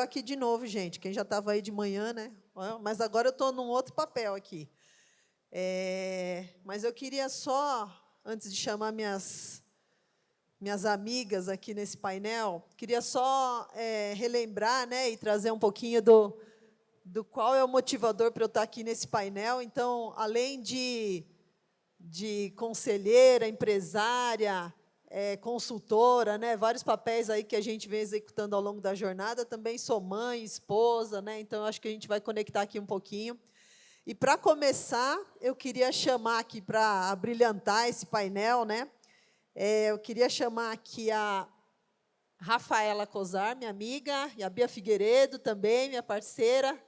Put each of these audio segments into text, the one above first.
eu aqui de novo, gente. Quem já estava aí de manhã, né? Mas agora eu estou num outro papel aqui. Mas eu queria só, antes de chamar minhas amigas aqui nesse painel, queria só relembrar, né, e trazer um pouquinho do qual é o motivador para eu estar aqui nesse painel. Então, além de conselheira, empresária, consultora, né, vários papéis aí que a gente vem executando ao longo da jornada, também sou mãe, esposa, né, então acho que a gente vai conectar aqui um pouquinho. E, para começar, eu queria chamar aqui, para abrilhantar esse painel, né, eu queria chamar aqui a Rafaela Cosar, minha amiga, e a Bia Figueiredo também, minha parceira,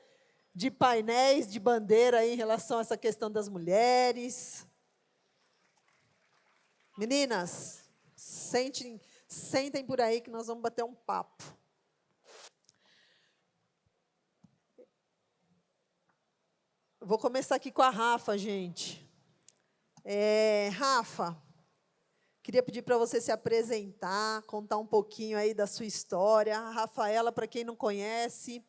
de painéis de bandeira aí em relação a essa questão das mulheres. Meninas, sentem por aí que nós vamos bater um papo. Vou começar aqui com a Rafa, gente. Rafa, queria pedir para você se apresentar, contar um pouquinho aí da sua história. A Rafaela, para quem não conhece,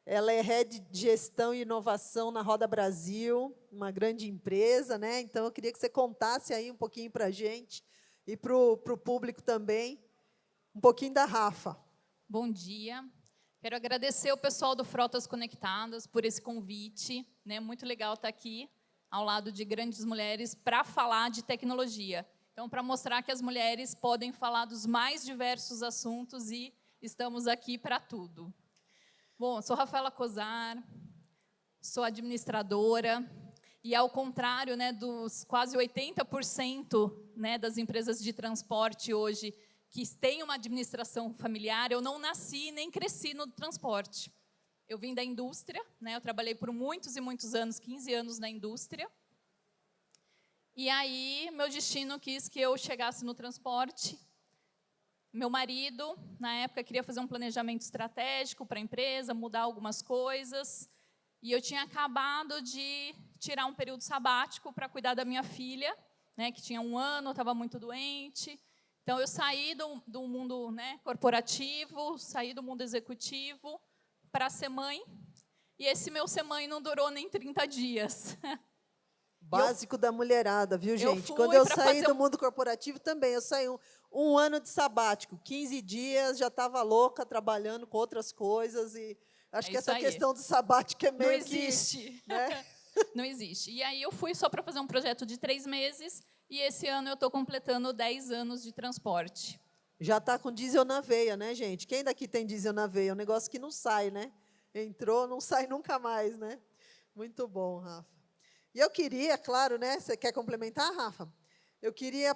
ela é Head de Gestão e Inovação na Roda Brasil, uma grande empresa, né? Então, eu queria que você contasse aí um pouquinho para a gente e para o público também, um pouquinho da Rafa. Bom dia. Quero agradecer o pessoal do Frotas Conectadas por esse convite, né? Muito legal estar aqui, ao lado de grandes mulheres, para falar de tecnologia. Então, para mostrar que as mulheres podem falar dos mais diversos assuntos e estamos aqui para tudo. Bom, sou Rafaela Cosar, sou administradora, e ao contrário, né, dos quase 80%, né, das empresas de transporte hoje que têm uma administração familiar, eu não nasci nem cresci no transporte. Eu vim da indústria, né, eu trabalhei por muitos e muitos anos, 15 anos na indústria. E aí, meu destino quis que eu chegasse no transporte. Meu marido, na época, queria fazer um planejamento estratégico para a empresa, mudar algumas coisas. E eu tinha acabado de tirar um período sabático para cuidar da minha filha, né, que tinha 1 ano, estava muito doente. Então, eu saí do mundo, né, corporativo, saí do mundo executivo para ser mãe. E esse meu ser mãe não durou nem 30 dias. Básico da mulherada, viu, gente? Eu Quando fui eu para saí fazer do mundo corporativo também, eu saí um ano de sabático, 15 dias, já estava louca, trabalhando com outras coisas, e acho que isso essa aí. questão do sabático é Não meio existe. que... Né? Não existe. E aí eu fui só para fazer um projeto de 3 meses, e esse ano eu estou completando 10 anos de transporte. Já está com diesel na veia, né, gente? Quem daqui tem diesel na veia? É um negócio que não sai, né? Entrou, não sai nunca mais, né? Muito bom, Rafa. E eu queria, claro, né? Você quer complementar, Rafa? Eu queria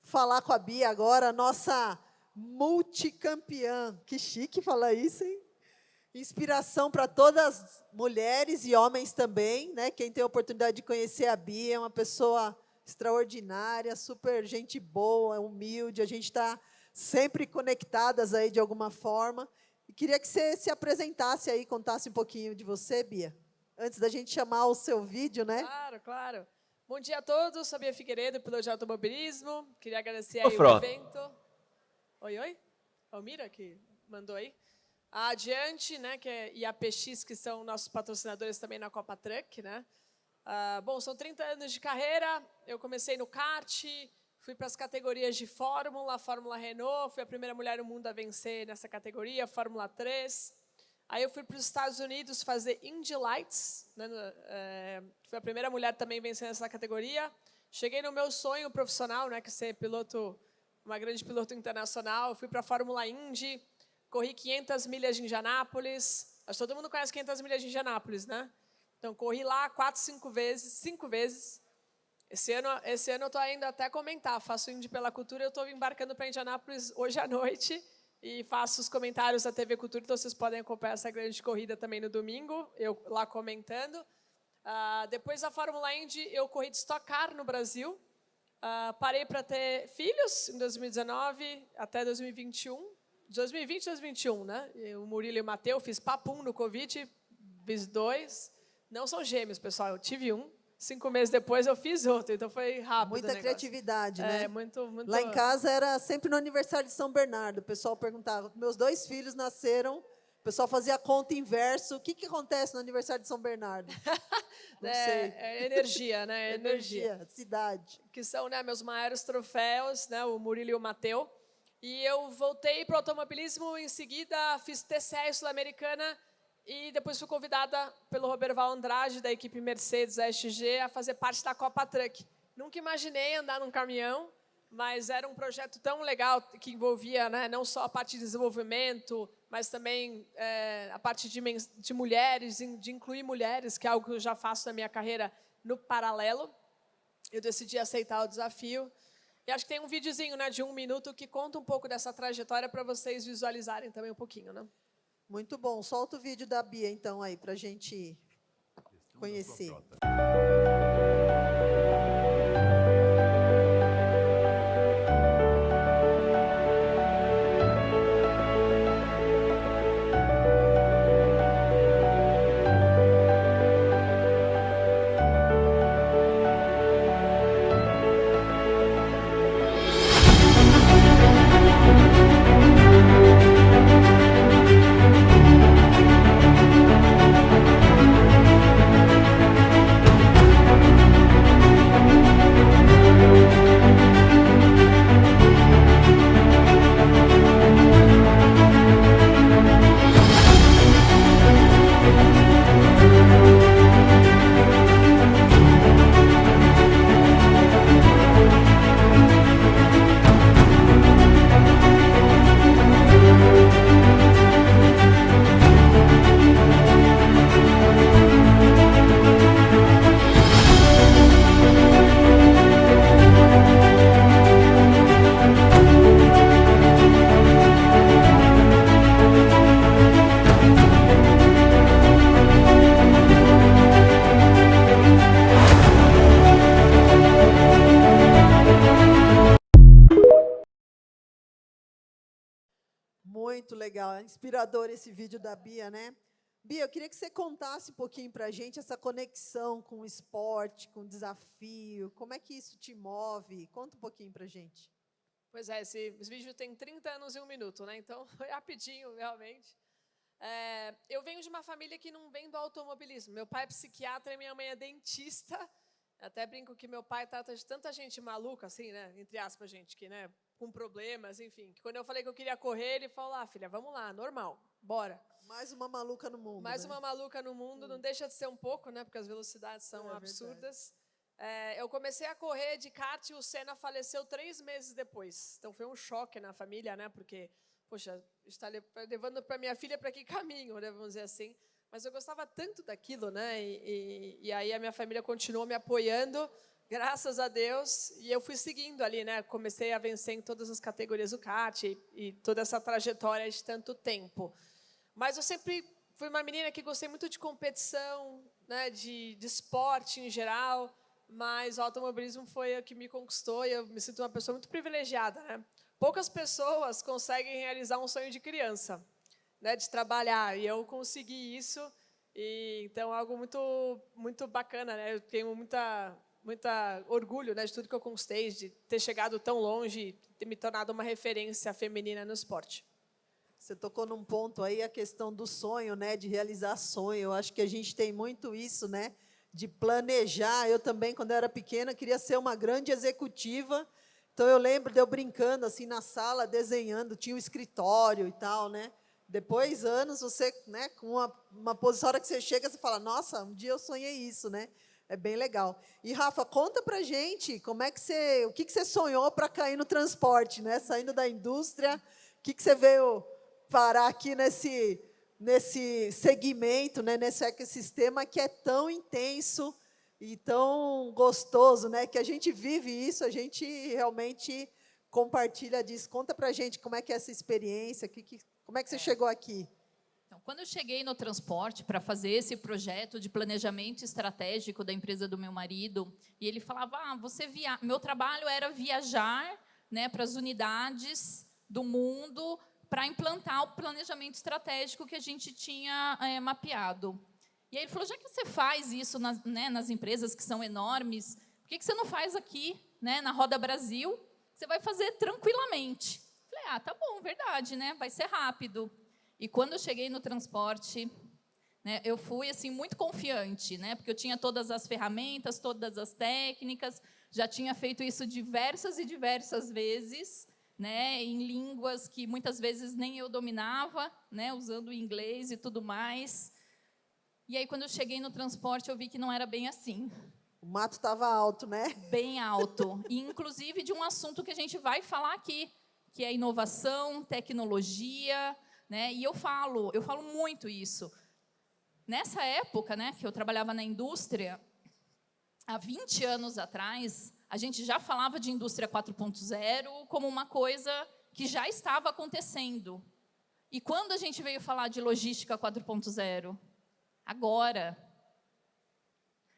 falar com a Bia agora, nossa multicampeã. Que chique falar isso, hein? Inspiração para todas as mulheres e homens também, né? Quem tem a oportunidade de conhecer a Bia é uma pessoa extraordinária, super gente boa, humilde. A gente está sempre conectadas aí de alguma forma. E queria que você se apresentasse aí, contasse um pouquinho de você, Bia, antes da gente chamar o seu vídeo, né? Claro, claro. Bom dia a todos, sou a Bia Figueiredo, piloto de automobilismo. Queria agradecer Ô, aí o Frota. evento. Oi, oi? Almira que mandou aí. A Adiante, né, e a PX, que são nossos patrocinadores também na Copa Truck, né? Bom, são 30 anos de carreira. Eu comecei no kart, fui para as categorias de Fórmula Renault, fui a primeira mulher no mundo a vencer nessa categoria, Fórmula 3. Aí eu fui para os Estados Unidos fazer Indy Lights, né, fui a primeira mulher também vencendo essa categoria. Cheguei no meu sonho profissional, né, que é ser piloto, uma grande piloto internacional. Fui para a Fórmula Indy, corri 500 milhas de Indianápolis. Acho que todo mundo conhece 500 milhas de Indianápolis, né? Então, corri lá 5 vezes. Esse ano eu estou ainda até comentar, faço Indy pela Cultura, eu estou embarcando para Indianápolis hoje à noite e faço os comentários da TV Cultura, então vocês podem acompanhar essa grande corrida também no domingo, eu lá comentando. Depois da Fórmula Indy, eu corri de Stock Car no Brasil, parei para ter filhos em 2019 até 2021. 2020 e 2021, né? O Murilo e o Mateu, fiz papum no Covid, fiz 2. Não são gêmeos, pessoal, eu tive um. 5 meses depois eu fiz outro, então foi rápido. Muita criatividade, né? Muito. Lá em casa era sempre no aniversário de São Bernardo. O pessoal perguntava, meus 2 filhos nasceram pessoal fazia a conta inverso. O que acontece no aniversário de São Bernardo? Não sei. É energia, né? É energia. Cidade. Que são, né, meus maiores troféus, né, o Murilo e o Mateu. E eu voltei para o automobilismo, em seguida fiz TCE Sul-Americana e depois fui convidada pelo Roberval Andrade, da equipe Mercedes ASG, a fazer parte da Copa Truck. Nunca imaginei andar num caminhão, mas era um projeto tão legal que envolvia, né, não só a parte de desenvolvimento, mas também a parte de mulheres, de incluir mulheres, que é algo que eu já faço na minha carreira no paralelo. Eu decidi aceitar o desafio. E acho que tem um videozinho, né, de 1 minuto que conta um pouco dessa trajetória para vocês visualizarem também um pouquinho, né? Muito bom. Solta o vídeo da Bia, então, aí, para a gente conhecer. Muito legal, é inspirador esse vídeo da Bia, né? Bia, eu queria que você contasse um pouquinho para a gente essa conexão com o esporte, com o desafio, como é que isso te move? Conta um pouquinho para a gente. Pois é, esse vídeo tem 30 anos e 1 minuto, né? Então, foi rapidinho, realmente. Eu venho de uma família que não vem do automobilismo. Meu pai é psiquiatra e minha mãe é dentista. Até brinco que meu pai trata de tanta gente maluca, assim, né? Entre aspas, gente, que, né, com problemas, enfim. Que quando eu falei que eu queria correr, ele falou, filha, vamos lá, normal, bora. Mais uma maluca no mundo. Mais né? uma maluca no mundo, não deixa de ser um pouco, né? Porque as velocidades são absurdas. Eu comecei a correr de kart e o Senna faleceu 3 meses depois. Então foi um choque na família, né? Porque, poxa, está levando para minha filha para que caminho, né? Vamos dizer assim. Mas eu gostava tanto daquilo, né? E aí a minha família continuou me apoiando, graças a Deus. E eu fui seguindo ali, né? Comecei a vencer em todas as categorias do kart e toda essa trajetória de tanto tempo. Mas eu sempre fui uma menina que gostei muito de competição, né? De esporte em geral. Mas o automobilismo foi o que me conquistou e eu me sinto uma pessoa muito privilegiada, né? Poucas pessoas conseguem realizar um sonho de criança, né? De trabalhar, e eu consegui isso, e então é algo muito bacana, né? Eu tenho muita orgulho, né, de tudo que eu conquistei, de ter chegado tão longe e ter me tornado uma referência feminina no esporte. Você tocou num ponto aí, a questão do sonho, né, de realizar sonho. Eu acho que a gente tem muito isso, né, de planejar. Eu também, quando eu era pequena, queria ser uma grande executiva. Então, eu lembro de eu brincando assim na sala, desenhando, tinha um escritório e tal, né? Depois, anos, você, né, com uma posição, a hora que você chega, você fala, nossa, um dia eu sonhei isso, né? É bem legal. E, Rafa, conta pra gente o que você sonhou para cair no transporte, né? Saindo da indústria, o que você veio parar aqui nesse segmento, né, nesse ecossistema que é tão intenso e tão gostoso, né, que a gente vive isso, a gente realmente compartilha disso. Conta para a gente como é que é essa experiência, como é que você chegou aqui. Então, quando eu cheguei no transporte para fazer esse projeto de planejamento estratégico da empresa do meu marido, e ele falava, meu trabalho era viajar, né, para as unidades do mundo para implantar o planejamento estratégico que a gente tinha mapeado. E aí ele falou, já que você faz isso nas empresas que são enormes, por que você não faz aqui, né, na Roda Brasil? Você vai fazer tranquilamente. Falei, tá bom, verdade, né? Vai ser rápido. E quando eu cheguei no transporte, né, eu fui assim muito confiante, né, porque eu tinha todas as ferramentas, todas as técnicas, já tinha feito isso diversas e diversas vezes, né, em línguas que muitas vezes nem eu dominava, né, usando o inglês e tudo mais. E aí, quando eu cheguei no transporte, eu vi que não era bem assim. O mato estava alto, né? Bem alto. E, inclusive, de um assunto que a gente vai falar aqui, que é inovação, tecnologia, né? E eu falo muito isso. Nessa época, né, que eu trabalhava na indústria, há 20 anos atrás, a gente já falava de indústria 4.0 como uma coisa que já estava acontecendo. E quando a gente veio falar de logística 4.0? Agora.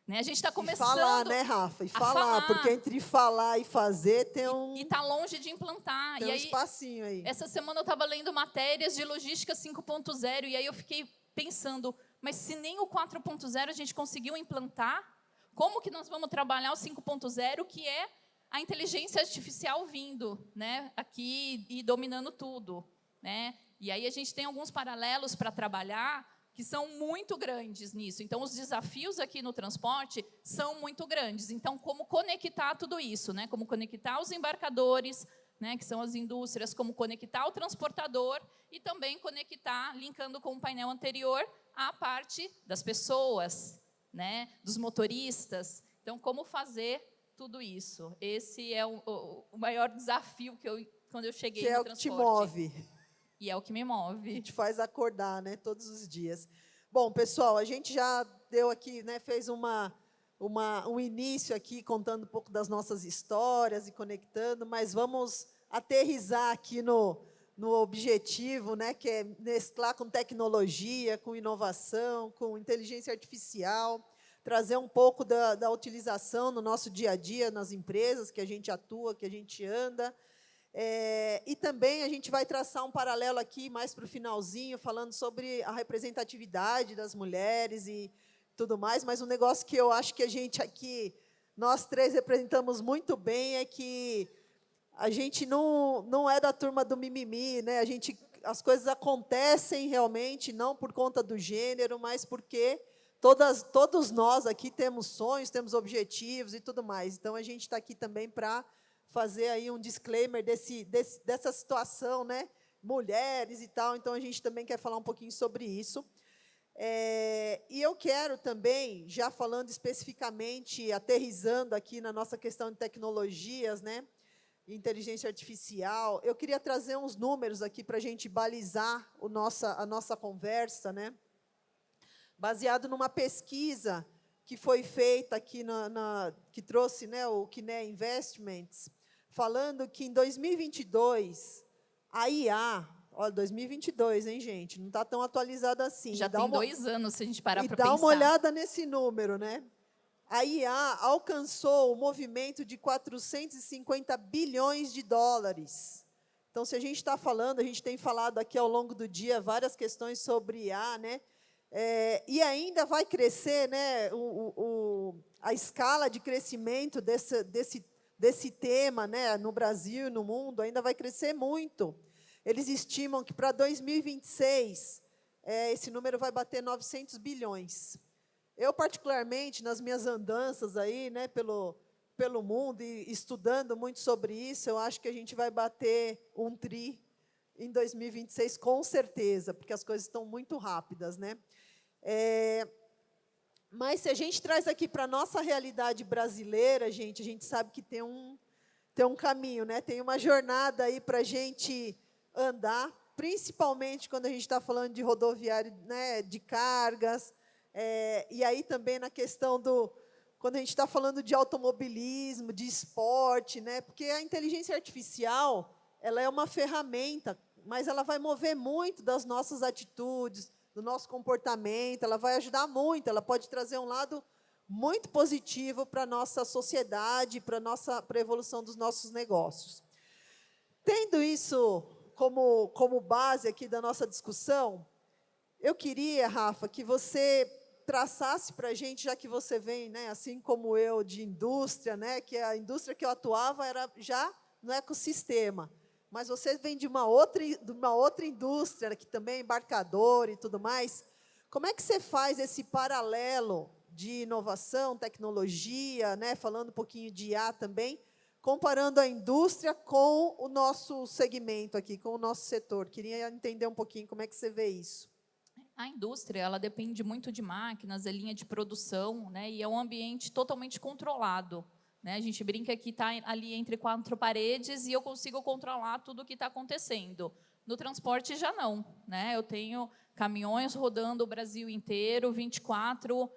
Né? A gente está começando E falar, né, Rafa? E a falar, porque entre falar e fazer tem E está longe de implantar. tem e um aí, espacinho aí. essa semana eu estava lendo matérias de logística 5.0, e aí eu fiquei pensando, mas se nem o 4.0 a gente conseguiu implantar, como que nós vamos trabalhar o 5.0, que é a inteligência artificial vindo, né, aqui e dominando tudo, né? E aí a gente tem alguns paralelos para trabalhar que são muito grandes nisso. Então, os desafios aqui no transporte são muito grandes. Então, como conectar tudo isso, né? Como conectar os embarcadores, né, que são as indústrias, como conectar o transportador e também conectar, linkando com o painel anterior, a parte das pessoas, né, dos motoristas. Então, como fazer tudo isso? Esse é o maior desafio que quando eu cheguei no transporte. Que é o que te move. E é o que me move. Te faz acordar, né, todos os dias. Bom, pessoal, a gente já deu aqui, né, fez um início aqui contando um pouco das nossas histórias e conectando, mas vamos aterrissar aqui no objetivo, né, que é mesclar com tecnologia, com inovação, com inteligência artificial, trazer um pouco da utilização no nosso dia a dia, nas empresas que a gente atua, que a gente anda. E também a gente vai traçar um paralelo aqui, mais para o finalzinho, falando sobre a representatividade das mulheres e tudo mais, mas um negócio que eu acho que a gente aqui, nós três representamos muito bem, é que a gente não é da turma do mimimi, né? As coisas acontecem realmente, não por conta do gênero, mas porque todos nós aqui temos sonhos, temos objetivos e tudo mais. Então, a gente está aqui também para fazer aí um disclaimer dessa situação, né? Mulheres e tal, então a gente também quer falar um pouquinho sobre isso. E eu quero também, já falando especificamente, aterrissando aqui na nossa questão de tecnologias, né? Inteligência artificial, eu queria trazer uns números aqui para a gente balizar a nossa conversa, né? Baseado numa pesquisa que foi feita aqui, que trouxe, né, o Kiné Investments, falando que em 2022, a IA, olha, 2022, hein, gente? Não está tão atualizado assim. Já tem 2 anos, se a gente parar para pensar. E dá uma olhada nesse número, né? A IA alcançou o movimento de 450 bilhões de dólares. Então, se a gente está falando, a gente tem falado aqui ao longo do dia várias questões sobre IA, né? E ainda vai crescer, né, a escala de crescimento desse tema, né, no Brasil e no mundo, ainda vai crescer muito. Eles estimam que para 2026, esse número vai bater 900 bilhões. Eu, particularmente, nas minhas andanças aí, né, pelo mundo e estudando muito sobre isso, eu acho que a gente vai bater 1 tri em 2026, com certeza, porque as coisas estão muito rápidas, né? Mas se a gente traz aqui para a nossa realidade brasileira, gente, a gente sabe que tem um caminho, né? Tem uma jornada aí para a gente andar, principalmente quando a gente está falando de rodoviário, né, de cargas, e aí também na questão quando a gente está falando de automobilismo, de esporte, né? Porque a inteligência artificial, ela é uma ferramenta, mas ela vai mover muito das nossas atitudes, do nosso comportamento, ela vai ajudar muito, ela pode trazer um lado muito positivo para a nossa sociedade, para a evolução dos nossos negócios. Tendo isso como base aqui da nossa discussão, eu queria, Rafa, que você traçasse para a gente, já que você vem, né, assim como eu, de indústria, né, que a indústria que eu atuava era já no ecossistema. mas você vem de uma outra indústria, que também é embarcador e tudo mais. Como é que você faz esse paralelo de inovação, tecnologia, né, falando um pouquinho de IA também, comparando a indústria com o nosso segmento aqui, com o nosso setor? Queria entender um pouquinho como é que você vê isso. A indústria, ela depende muito de máquinas, é linha de produção, né, e é um ambiente totalmente controlado. Né? A gente brinca que está ali entre 4 paredes e eu consigo controlar tudo o que está acontecendo. No transporte, já não. Né? Eu tenho caminhões rodando o Brasil inteiro, 24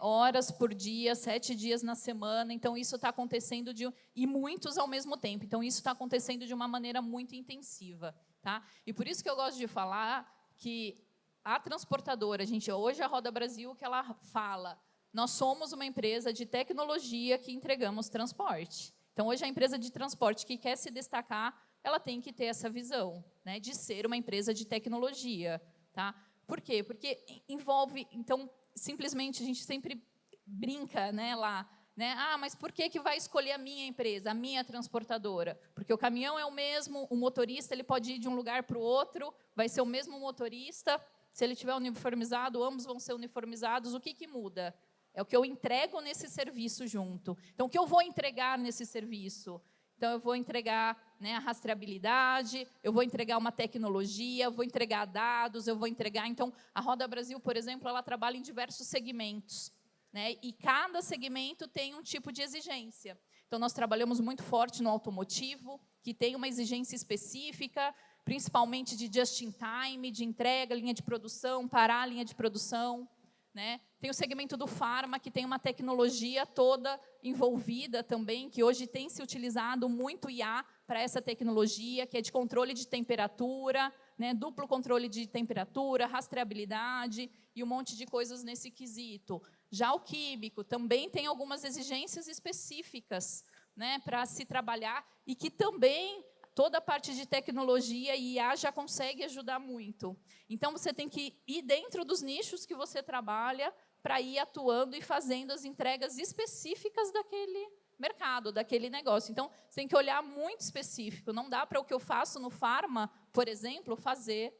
horas por dia, 7 dias na semana. Então, isso está acontecendo, e muitos ao mesmo tempo. Então, isso está acontecendo de uma maneira muito intensiva. Tá? E por isso que eu gosto de falar que a transportadora, hoje a Roda Brasil, o que ela fala, nós somos uma empresa de tecnologia que entregamos transporte. Então, hoje a empresa de transporte que quer se destacar, ela tem que ter essa visão, né, de ser uma empresa de tecnologia. Tá? Por quê? Porque envolve, então, simplesmente a gente sempre brinca, né, lá, né? Mas por que vai escolher a minha empresa, a minha transportadora? Porque o caminhão é o mesmo, o motorista ele pode ir de um lugar para o outro, vai ser o mesmo motorista. Se ele estiver uniformizado, ambos vão ser uniformizados. O que muda? É o que eu entrego nesse serviço junto. Então, o que eu vou entregar nesse serviço? Então, eu vou entregar, né, a rastreabilidade, eu vou entregar uma tecnologia, eu vou entregar dados, eu vou entregar... Então, a Roda Brasil, por exemplo, ela trabalha em diversos segmentos. Né, e cada segmento tem um tipo de exigência. Então, nós trabalhamos muito forte no automotivo, que tem uma exigência específica, principalmente de just-in-time, de entrega, linha de produção, parar a linha de produção. Né? Tem o segmento do farma, que tem uma tecnologia toda envolvida também, que hoje tem se utilizado muito IA para essa tecnologia, que é de controle de temperatura, né? Duplo controle de temperatura, rastreabilidade e um monte de coisas nesse quesito. Já o químico também tem algumas exigências específicas, né, para se trabalhar e que também... Toda a parte de tecnologia e IA já consegue ajudar muito. Então, você tem que ir dentro dos nichos que você trabalha para ir atuando e fazendo as entregas específicas daquele mercado, daquele negócio. Então, você tem que olhar muito específico. Não dá para o que eu faço no farma, por exemplo, fazer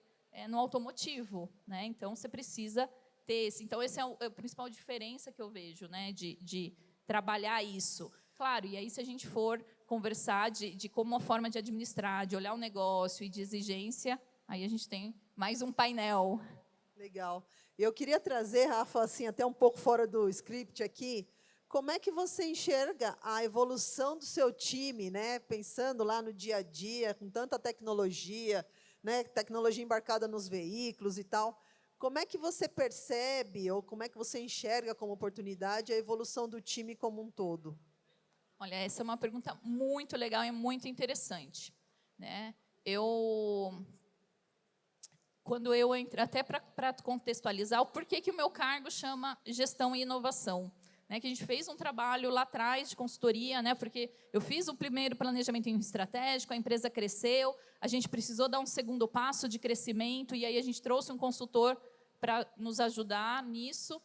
no automotivo. Né? Então, você precisa ter esse. Então, essa é a principal diferença que eu vejo, né, de trabalhar isso. Claro, e aí, se a gente for conversar de como a forma de administrar, de olhar o negócio e de exigência, aí a gente tem mais um painel. Legal. Eu queria trazer, Rafa, assim, até um pouco fora do script aqui, como é que você enxerga a evolução do seu time, né? Pensando lá no dia a dia, com tanta tecnologia, né? Tecnologia embarcada nos veículos e tal. Como é que você percebe, ou como é que você enxerga como oportunidade a evolução do time como um todo? Olha, essa é uma pergunta muito legal e muito interessante. Né? Quando eu entro, até para contextualizar, o porquê que o meu cargo chama Gestão e Inovação. Né? Que a gente fez um trabalho lá atrás de consultoria, né? Porque eu fiz o primeiro planejamento estratégico, a empresa cresceu, a gente precisou dar um segundo passo de crescimento, e aí a gente trouxe um consultor para nos ajudar nisso.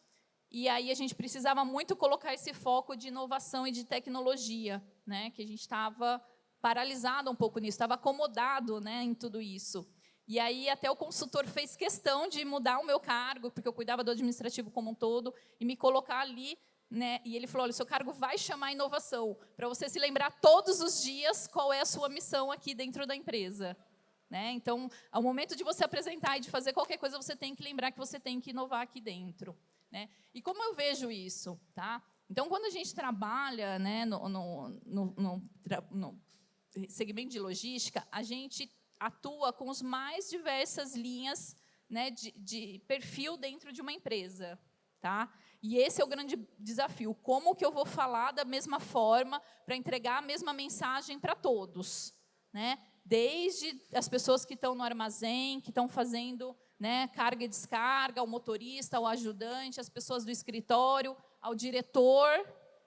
E aí a gente precisava muito colocar esse foco de inovação e de tecnologia, né? Que a gente estava paralisado um pouco nisso, estava acomodado, né, em tudo isso. E aí até o consultor fez questão de mudar o meu cargo, porque eu cuidava do administrativo como um todo, e me colocar ali, né? E ele falou, olha, o seu cargo vai chamar inovação, para você se lembrar todos os dias qual é a sua missão aqui dentro da empresa. Né? Então, ao momento de você apresentar e de fazer qualquer coisa, você tem que lembrar que você tem que inovar aqui dentro. Né? E como eu vejo isso? Tá? Então, quando a gente trabalha, né, no segmento de logística, a gente atua com as mais diversas linhas, né, de perfil dentro de uma empresa. Tá? E esse é o grande desafio. Como que eu vou falar da mesma forma para entregar a mesma mensagem para todos? Né? Desde as pessoas que estão no armazém, que estão fazendo, né, carga e descarga, ao motorista, ao ajudante, as pessoas do escritório, ao diretor,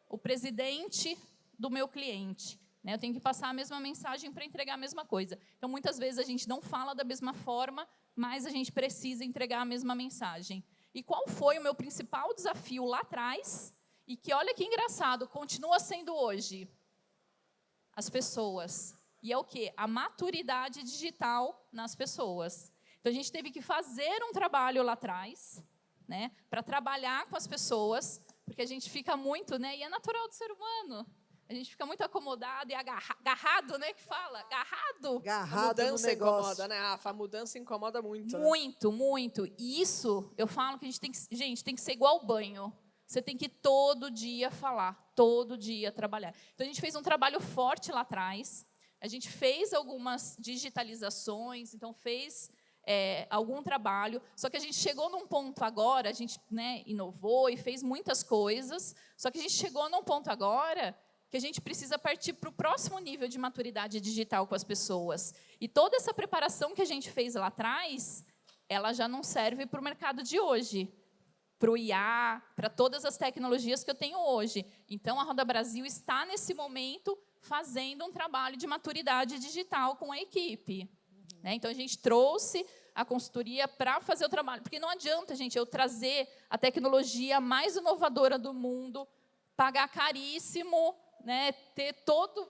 o presidente do meu cliente. Né? Eu tenho que passar a mesma mensagem para entregar a mesma coisa. Então, muitas vezes, a gente não fala da mesma forma, mas a gente precisa entregar a mesma mensagem. E qual foi o meu principal desafio lá atrás, e que, olha que engraçado, continua sendo hoje? As pessoas. E é o quê? A maturidade digital nas pessoas. Então, a gente teve que fazer um trabalho lá atrás, né, para trabalhar com as pessoas, porque a gente fica muito, né, e é natural do ser humano, a gente fica muito acomodado e agarrado, né, que fala, agarrado. A Agarrado no mudança negócio. incomoda, né, Rafa? A mudança incomoda muito. Né? Muito, muito. E isso, eu falo que a gente tem que ser igual ao banho. Você tem que todo dia falar, todo dia trabalhar. Então, a gente fez um trabalho forte lá atrás, a gente fez algumas digitalizações, então fez algum trabalho, só que a gente chegou num ponto agora, a gente, né, inovou e fez muitas coisas, só que a gente chegou num ponto agora que a gente precisa partir para o próximo nível de maturidade digital com as pessoas. E toda essa preparação que a gente fez lá atrás, ela já não serve para o mercado de hoje, para o IA, para todas as tecnologias que eu tenho hoje. Então, a Roda Brasil está, nesse momento, fazendo um trabalho de maturidade digital com a equipe. Né? Então, a gente trouxe a consultoria para fazer o trabalho. Porque não adianta, gente, eu trazer a tecnologia mais inovadora do mundo, pagar caríssimo, né, ter todo...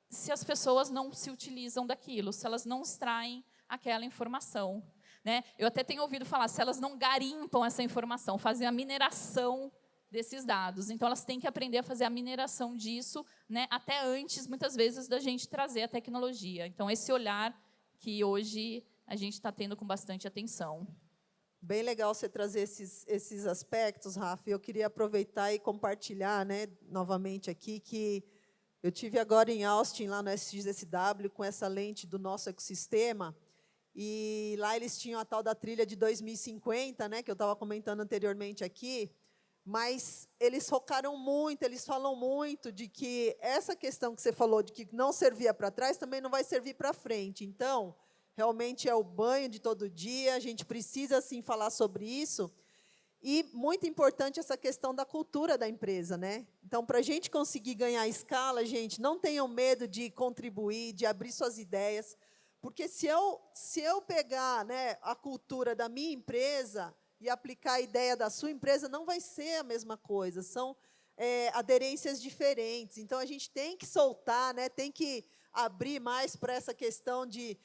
se as pessoas não se utilizam daquilo, se elas não extraem aquela informação. Né? Eu até tenho ouvido falar, se elas não garimpam essa informação, fazem a mineração desses dados. Então, elas têm que aprender a fazer a mineração disso, né, até antes, muitas vezes, da gente trazer a tecnologia. Então, esse olhar que hoje a gente está tendo com bastante atenção. Bem legal você trazer esses aspectos, Rafa. Eu queria aproveitar e compartilhar, né, novamente aqui, que eu tive agora em Austin, lá no SXSW, com essa lente do nosso ecossistema, e lá eles tinham a tal da trilha de 2050, né, que eu estava comentando anteriormente aqui, mas eles focaram muito, eles falam muito de que essa questão que você falou, de que não servia para trás, também não vai servir para frente. Então, realmente é o banho de todo dia, a gente precisa, sim, falar sobre isso. E muito importante essa questão da cultura da empresa, né? Então, para a gente conseguir ganhar escala, gente, não tenham medo de contribuir, de abrir suas ideias, porque se eu pegar, né, a cultura da minha empresa e aplicar a ideia da sua empresa, não vai ser a mesma coisa, são aderências diferentes. Então, a gente tem que soltar, né, tem que abrir mais para essa questão de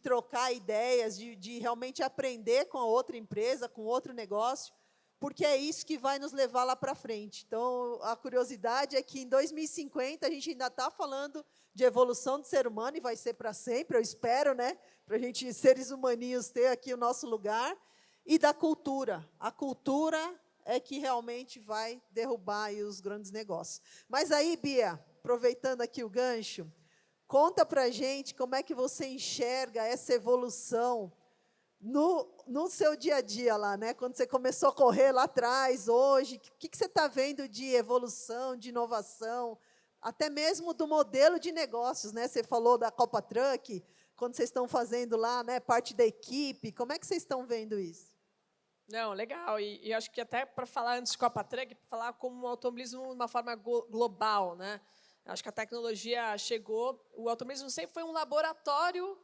trocar ideias, de realmente aprender com a outra empresa, com outro negócio, porque é isso que vai nos levar lá para frente. Então, a curiosidade é que em 2050 a gente ainda está falando de evolução do ser humano, e vai ser para sempre, eu espero, né, para a gente, seres humaninhos, ter aqui o nosso lugar, e da cultura. A cultura é que realmente vai derrubar aí os grandes negócios. Mas aí, Bia, aproveitando aqui o gancho, conta para a gente como é que você enxerga essa evolução no seu dia a dia lá, né? Quando você começou a correr lá atrás, hoje, o que você está vendo de evolução, de inovação, até mesmo do modelo de negócios, né? Você falou da Copa Truck, quando vocês estão fazendo lá, né, parte da equipe, como é que vocês estão vendo isso? Não, legal. E acho que até para falar antes de Copa Truck, para falar como o automobilismo de uma forma global, né? Acho que a tecnologia chegou, o automobilismo sempre foi um laboratório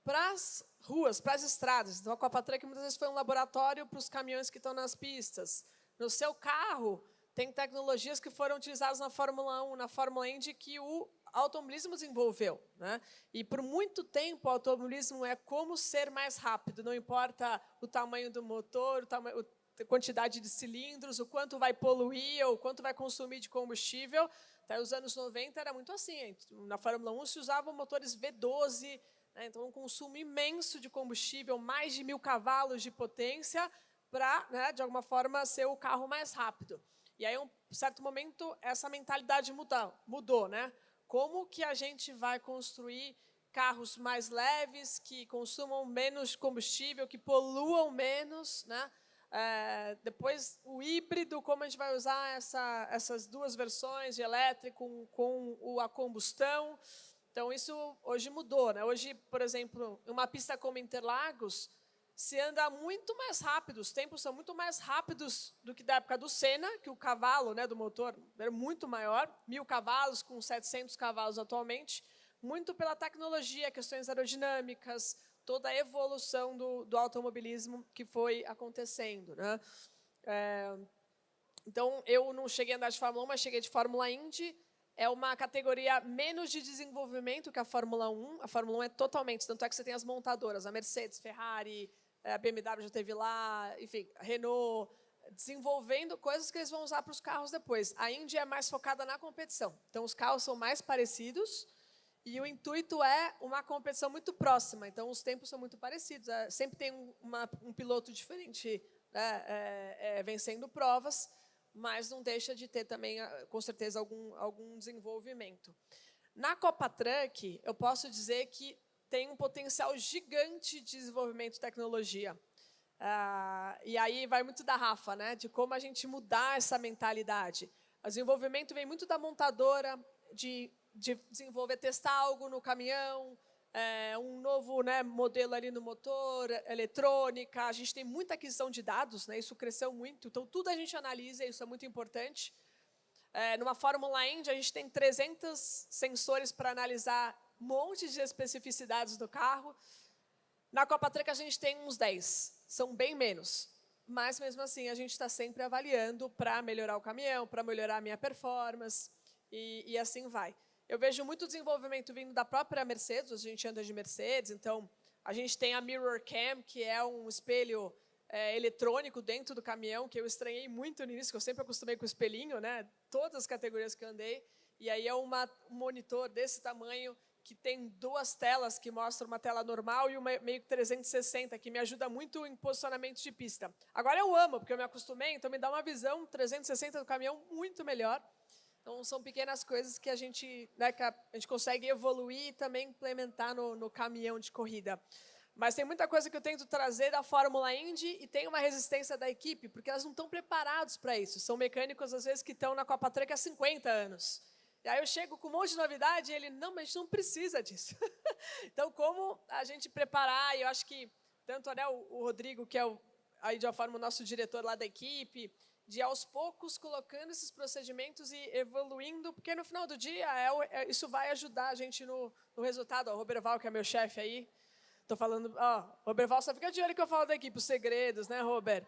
para as ruas, para as estradas. Então, a Copa Truck muitas vezes foi um laboratório para os caminhões que estão nas pistas. No seu carro, tem tecnologias que foram utilizadas na Fórmula 1, na Fórmula Indy, que o automobilismo desenvolveu. Né? E, por muito tempo, o automobilismo é como ser mais rápido. Não importa o tamanho do motor, a quantidade de cilindros, o quanto vai poluir, ou o quanto vai consumir de combustível. Até os anos 90 era muito assim. Na Fórmula 1 se usavam motores V12, né? Então um consumo imenso de combustível, mais de 1000 cavalos de potência, para, né, de alguma forma, ser o carro mais rápido. E aí, em um certo momento, essa mentalidade mudou, né? Como que a gente vai construir carros mais leves, que consumam menos combustível, que poluam menos, né? Depois, o híbrido, como a gente vai usar essas duas versões de elétrico com a combustão. Então, isso hoje mudou. Né? Hoje, por exemplo, em uma pista como Interlagos, se anda muito mais rápido, os tempos são muito mais rápidos do que da época do Senna, que o cavalo, né, do motor era muito maior, 1000 cavalos com 700 cavalos atualmente, muito pela tecnologia, questões aerodinâmicas, toda a evolução do automobilismo que foi acontecendo. Né? Então, eu não cheguei a andar de Fórmula 1, mas cheguei de Fórmula Indy. é uma categoria menos de desenvolvimento que a Fórmula 1. A Fórmula 1 é totalmente, tanto é que você tem as montadoras, a Mercedes, Ferrari, a BMW já teve lá, enfim, a Renault, desenvolvendo coisas que eles vão usar para os carros depois. A Indy é mais focada na competição. Então, os carros são mais parecidos e o intuito é uma competição muito próxima. Então, os tempos são muito parecidos. Sempre tem um piloto diferente, né, vencendo provas, mas não deixa de ter também, com certeza, algum desenvolvimento. Na Copa Truck, eu posso dizer que tem um potencial gigante de desenvolvimento de tecnologia. E aí vai muito da Rafa, né, de como a gente mudar essa mentalidade. O desenvolvimento vem muito da montadora, de desenvolver, testar algo no caminhão, um novo, né, modelo ali no motor, eletrônica. A gente tem muita aquisição de dados, né, isso cresceu muito, então tudo a gente analisa, isso é muito importante. Numa Fórmula Indy, a gente tem 300 sensores para analisar um monte de especificidades do carro. Na Copa Truck, a gente tem uns 10, são bem menos. Mas, mesmo assim, a gente está sempre avaliando para melhorar o caminhão, para melhorar a minha performance, e assim vai. Eu vejo muito desenvolvimento vindo da própria Mercedes, a gente anda de Mercedes, então a gente tem a Mirror Cam, que é um espelho eletrônico dentro do caminhão, que eu estranhei muito no início, que eu sempre acostumei com o espelhinho, né? Todas as categorias que eu andei, e aí é um monitor desse tamanho, que tem duas telas, que mostram uma tela normal e uma meio que 360, que me ajuda muito em posicionamento de pista. Agora eu amo, porque eu me acostumei, então me dá uma visão 360 do caminhão muito melhor. Então, são pequenas coisas que a gente, né, que a gente consegue evoluir e também implementar no caminhão de corrida. Mas tem muita coisa que eu tento trazer da Fórmula Indy e tem uma resistência da equipe, porque elas não estão preparados para isso. São mecânicos, às vezes, que estão na Copa Truck há 50 anos. E aí eu chego com um monte de novidade e ele, não, mas a gente não precisa disso. Então, como a gente preparar, e eu acho que tanto, né, o Rodrigo, que é aí de uma forma o nosso diretor lá da equipe, de aos poucos colocando esses procedimentos e evoluindo, porque no final do dia isso vai ajudar a gente no resultado. O Roberval, que é meu chefe aí, estou falando, Roberval, só fica de olho que eu falo da equipe, os segredos, né, Robert?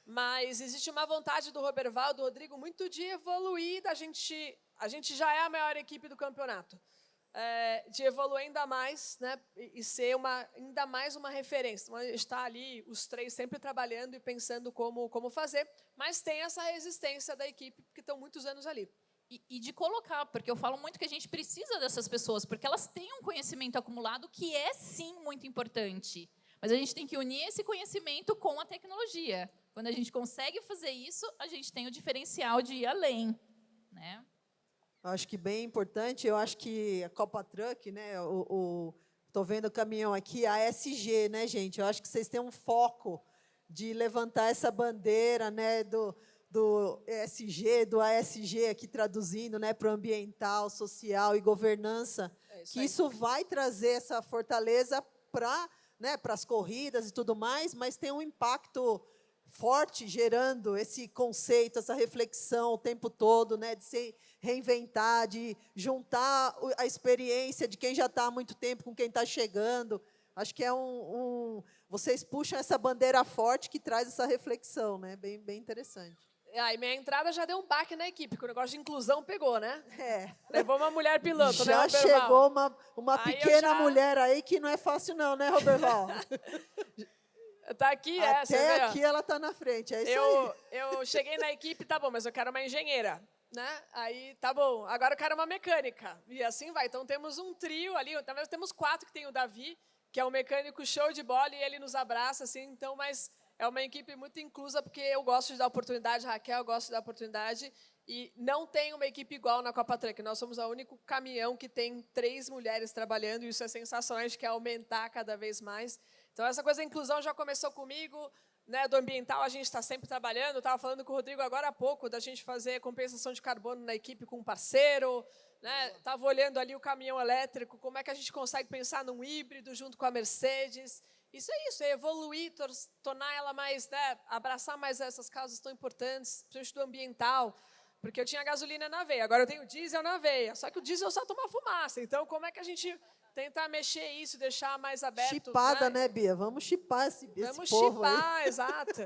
Mas existe uma vontade do Roberval, do Rodrigo, muito de evoluir, a gente já é a maior equipe do campeonato, de evoluir ainda mais, né, e ser ainda mais uma referência. Então, está ali, os três sempre trabalhando e pensando como fazer, mas tem essa resistência da equipe, porque estão muitos anos ali. E de colocar, porque eu falo muito que a gente precisa dessas pessoas, porque elas têm um conhecimento acumulado que é, sim, muito importante. Mas a gente tem que unir esse conhecimento com a tecnologia. Quando a gente consegue fazer isso, a gente tem o diferencial de ir além, né? Acho que bem importante, eu acho que a Copa Truck, né, estou vendo o caminhão aqui, a ASG, né, gente? Eu acho que vocês têm um foco de levantar essa bandeira, né, do ESG, do ASG, aqui traduzindo, né, para o ambiental, social e governança, que isso vai trazer essa fortaleza para, né, para as corridas e tudo mais, mas tem um impacto forte, gerando esse conceito, essa reflexão o tempo todo, né, de se reinventar, de juntar a experiência de quem já está há muito tempo com quem está chegando. Acho que vocês puxam essa bandeira forte que traz essa reflexão, né, bem interessante. E minha entrada já deu um baque na equipe, que o negócio de inclusão pegou, né? Levou uma mulher piloto, já, né, já chegou uma pequena mulher aí que não é fácil não, né, Roberval? Tá aqui, até aqui ela está na frente, é isso aí. Eu cheguei na equipe, tá bom, mas eu quero uma engenheira, né? Aí, tá bom, agora eu quero uma mecânica. E assim vai. Então, temos um trio ali, talvez temos 4, que tem o Davi, que é um mecânico show de bola, e ele nos abraça, assim, então, mas é uma equipe muito inclusa, porque eu gosto de dar oportunidade, a Raquel gosta de dar oportunidade, e não tem uma equipe igual na Copa Truck. Nós somos o único caminhão que tem 3 mulheres trabalhando, e isso é sensacional, a gente quer aumentar cada vez mais. Então, essa coisa da inclusão já começou comigo, né, do ambiental a gente está sempre trabalhando. Eu estava falando com o Rodrigo agora há pouco, da gente fazer compensação de carbono na equipe com um parceiro. Estava olhando ali o caminhão elétrico, como é que a gente consegue pensar num híbrido junto com a Mercedes. Isso é evoluir, tornar ela mais, né, abraçar mais essas causas tão importantes, principalmente do ambiental. Porque eu tinha gasolina na veia, agora eu tenho diesel na veia. Só que o diesel só toma fumaça. Então, como é que a gente tentar mexer isso, deixar mais aberto? Chipada, né, Bia? Vamos chipar esse povo aí. Vamos chipar, exato.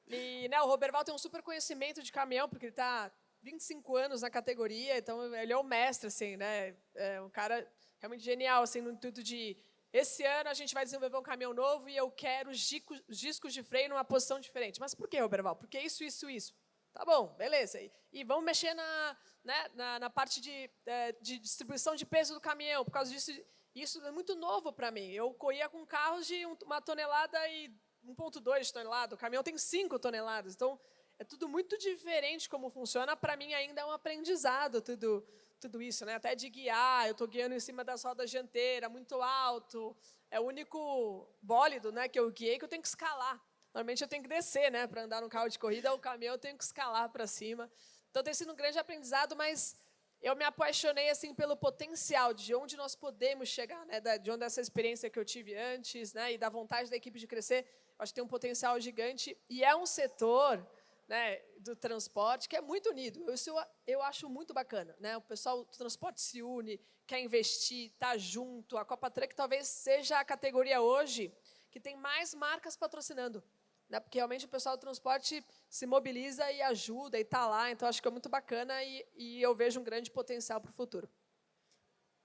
E, né, o Roberval tem um super conhecimento de caminhão, porque ele está 25 anos na categoria, então ele é o mestre, assim, né? É um cara realmente genial, assim, no intuito de esse ano a gente vai desenvolver um caminhão novo e eu quero os discos de freio numa posição diferente. Mas por que, Roberval? Porque isso, isso, isso. Tá bom, beleza. E vamos mexer na parte de distribuição de peso do caminhão, por causa disso. Isso é muito novo para mim. Eu corria com carros de 1 tonelada e 1,2 tonelada. O caminhão tem 5 toneladas. Então, é tudo muito diferente como funciona. Para mim, ainda é um aprendizado tudo isso, né? Até de guiar. Eu estou guiando em cima das rodas dianteiras, muito alto. É o único bólido, né, que eu guiei que eu tenho que escalar. Normalmente, eu tenho que descer, né, para andar no carro de corrida. O caminhão eu tenho que escalar para cima. Então, tem sido um grande aprendizado, mas eu me apaixonei assim pelo potencial de onde nós podemos chegar, né? De onde essa experiência que eu tive antes, né? E da vontade da equipe de crescer, acho que tem um potencial gigante e é um setor, né, do transporte que é muito unido. Isso eu acho muito bacana, né? O pessoal do transporte se une, quer investir, está junto. A Copa Truck talvez seja a categoria hoje que tem mais marcas patrocinando, né? Porque realmente o pessoal do transporte se mobiliza e ajuda e está lá. Então, acho que é muito bacana e eu vejo um grande potencial para o futuro.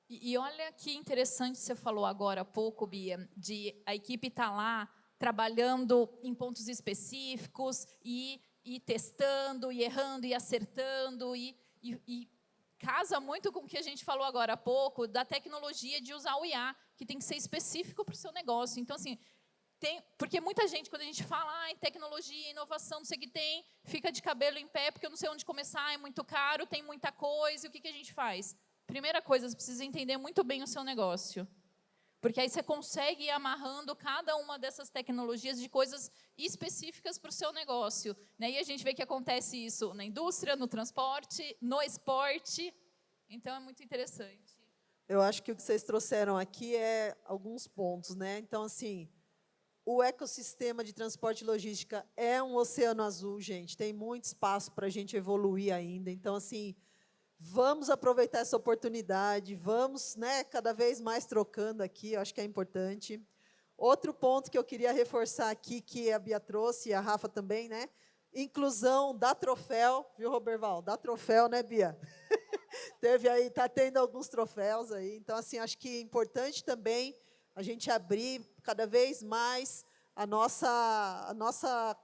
E olha que interessante você falou agora há pouco, Bia, de a equipe estar lá trabalhando em pontos específicos e testando, e errando, e acertando, e casa muito com o que a gente falou agora há pouco, da tecnologia de usar o IA, que tem que ser específico para o seu negócio. Então, assim, porque muita gente, quando a gente fala em tecnologia, inovação, não sei o que tem, fica de cabelo em pé, porque eu não sei onde começar, é muito caro, tem muita coisa, e o que a gente faz? Primeira coisa, você precisa entender muito bem o seu negócio. Porque aí você consegue ir amarrando cada uma dessas tecnologias de coisas específicas para o seu negócio, né? E a gente vê que acontece isso na indústria, no transporte, no esporte. Então, é muito interessante. Eu acho que o que vocês trouxeram aqui é alguns pontos, né? Então, assim, o ecossistema de transporte e logística é um oceano azul, gente. Tem muito espaço para a gente evoluir ainda. Então, assim, vamos aproveitar essa oportunidade, vamos, né, cada vez mais trocando aqui, eu acho que é importante. Outro ponto que eu queria reforçar aqui, que a Bia trouxe, e a Rafa também, né? Inclusão da troféu, viu, Roberval? Da troféu, né, Bia? Teve aí, está tendo alguns troféus aí. Então, assim, acho que é importante também a gente abrir cada vez mais a nossa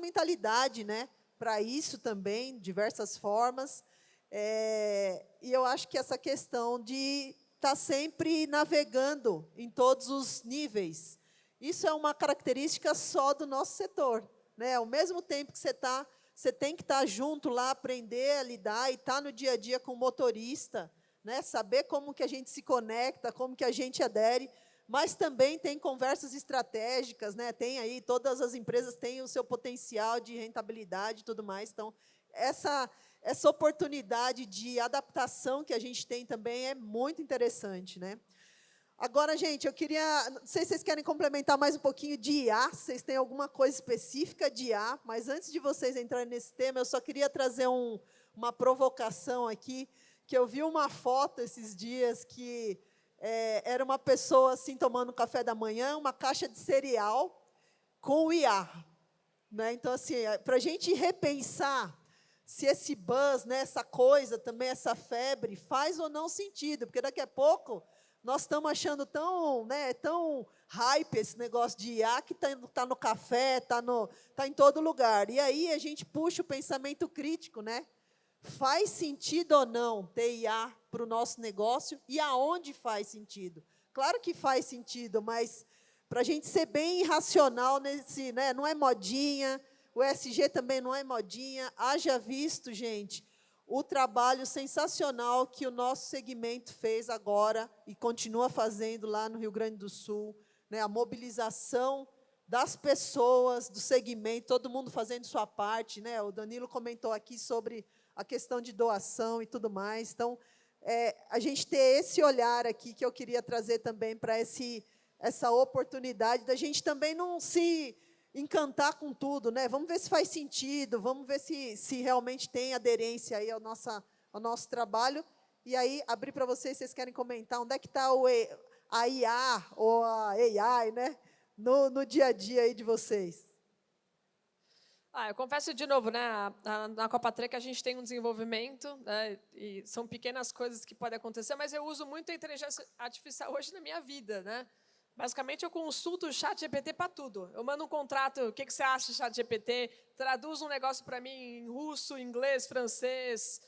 mentalidade, né, para isso também, diversas formas. E eu acho que essa questão de estar sempre navegando em todos os níveis, isso é uma característica só do nosso setor, né? Ao mesmo tempo que você tem que estar junto lá, aprender a lidar e estar no dia a dia com o motorista, né? Saber como que a gente se conecta, como que a gente adere, mas também tem conversas estratégicas, né? Tem aí, todas as empresas têm o seu potencial de rentabilidade e tudo mais. Então, essa oportunidade de adaptação que a gente tem também é muito interessante, né? Agora, gente, eu queria... Não sei se vocês querem complementar mais um pouquinho de IA, se vocês têm alguma coisa específica de IA, mas antes de vocês entrarem nesse tema, eu só queria trazer uma provocação aqui, que eu vi uma foto esses dias que era uma pessoa assim tomando café da manhã, uma caixa de cereal com o IA, né? Então, assim, para a gente repensar se esse buzz, né, essa coisa também, essa febre, faz ou não sentido, porque daqui a pouco nós estamos achando tão, né, tão hype esse negócio de IA que está no café, está em todo lugar. E aí a gente puxa o pensamento crítico, né? Faz sentido ou não ter IA para o nosso negócio e aonde faz sentido? Claro que faz sentido, mas para a gente ser bem racional nesse, né, não é modinha, o ESG também não é modinha, haja visto, gente, o trabalho sensacional que o nosso segmento fez agora e continua fazendo lá no Rio Grande do Sul, né, a mobilização das pessoas, do segmento, todo mundo fazendo sua parte, né? O Danilo comentou aqui sobre a questão de doação e tudo mais. Então, a gente ter esse olhar aqui que eu queria trazer também para essa oportunidade da gente também não se encantar com tudo, né? Vamos ver se faz sentido, vamos ver se realmente tem aderência aí ao nosso trabalho. E aí, abrir para vocês querem comentar onde é que está a IA ou a AI, né? No dia a dia aí de vocês. Eu confesso de novo, né, na Copa Truck a gente tem um desenvolvimento, né, e são pequenas coisas que podem acontecer, mas eu uso muito a inteligência artificial hoje na minha vida, né? Basicamente, eu consulto o ChatGPT para tudo. Eu mando um contrato, o que você acha de ChatGPT? Traduz um negócio para mim em russo, inglês, francês.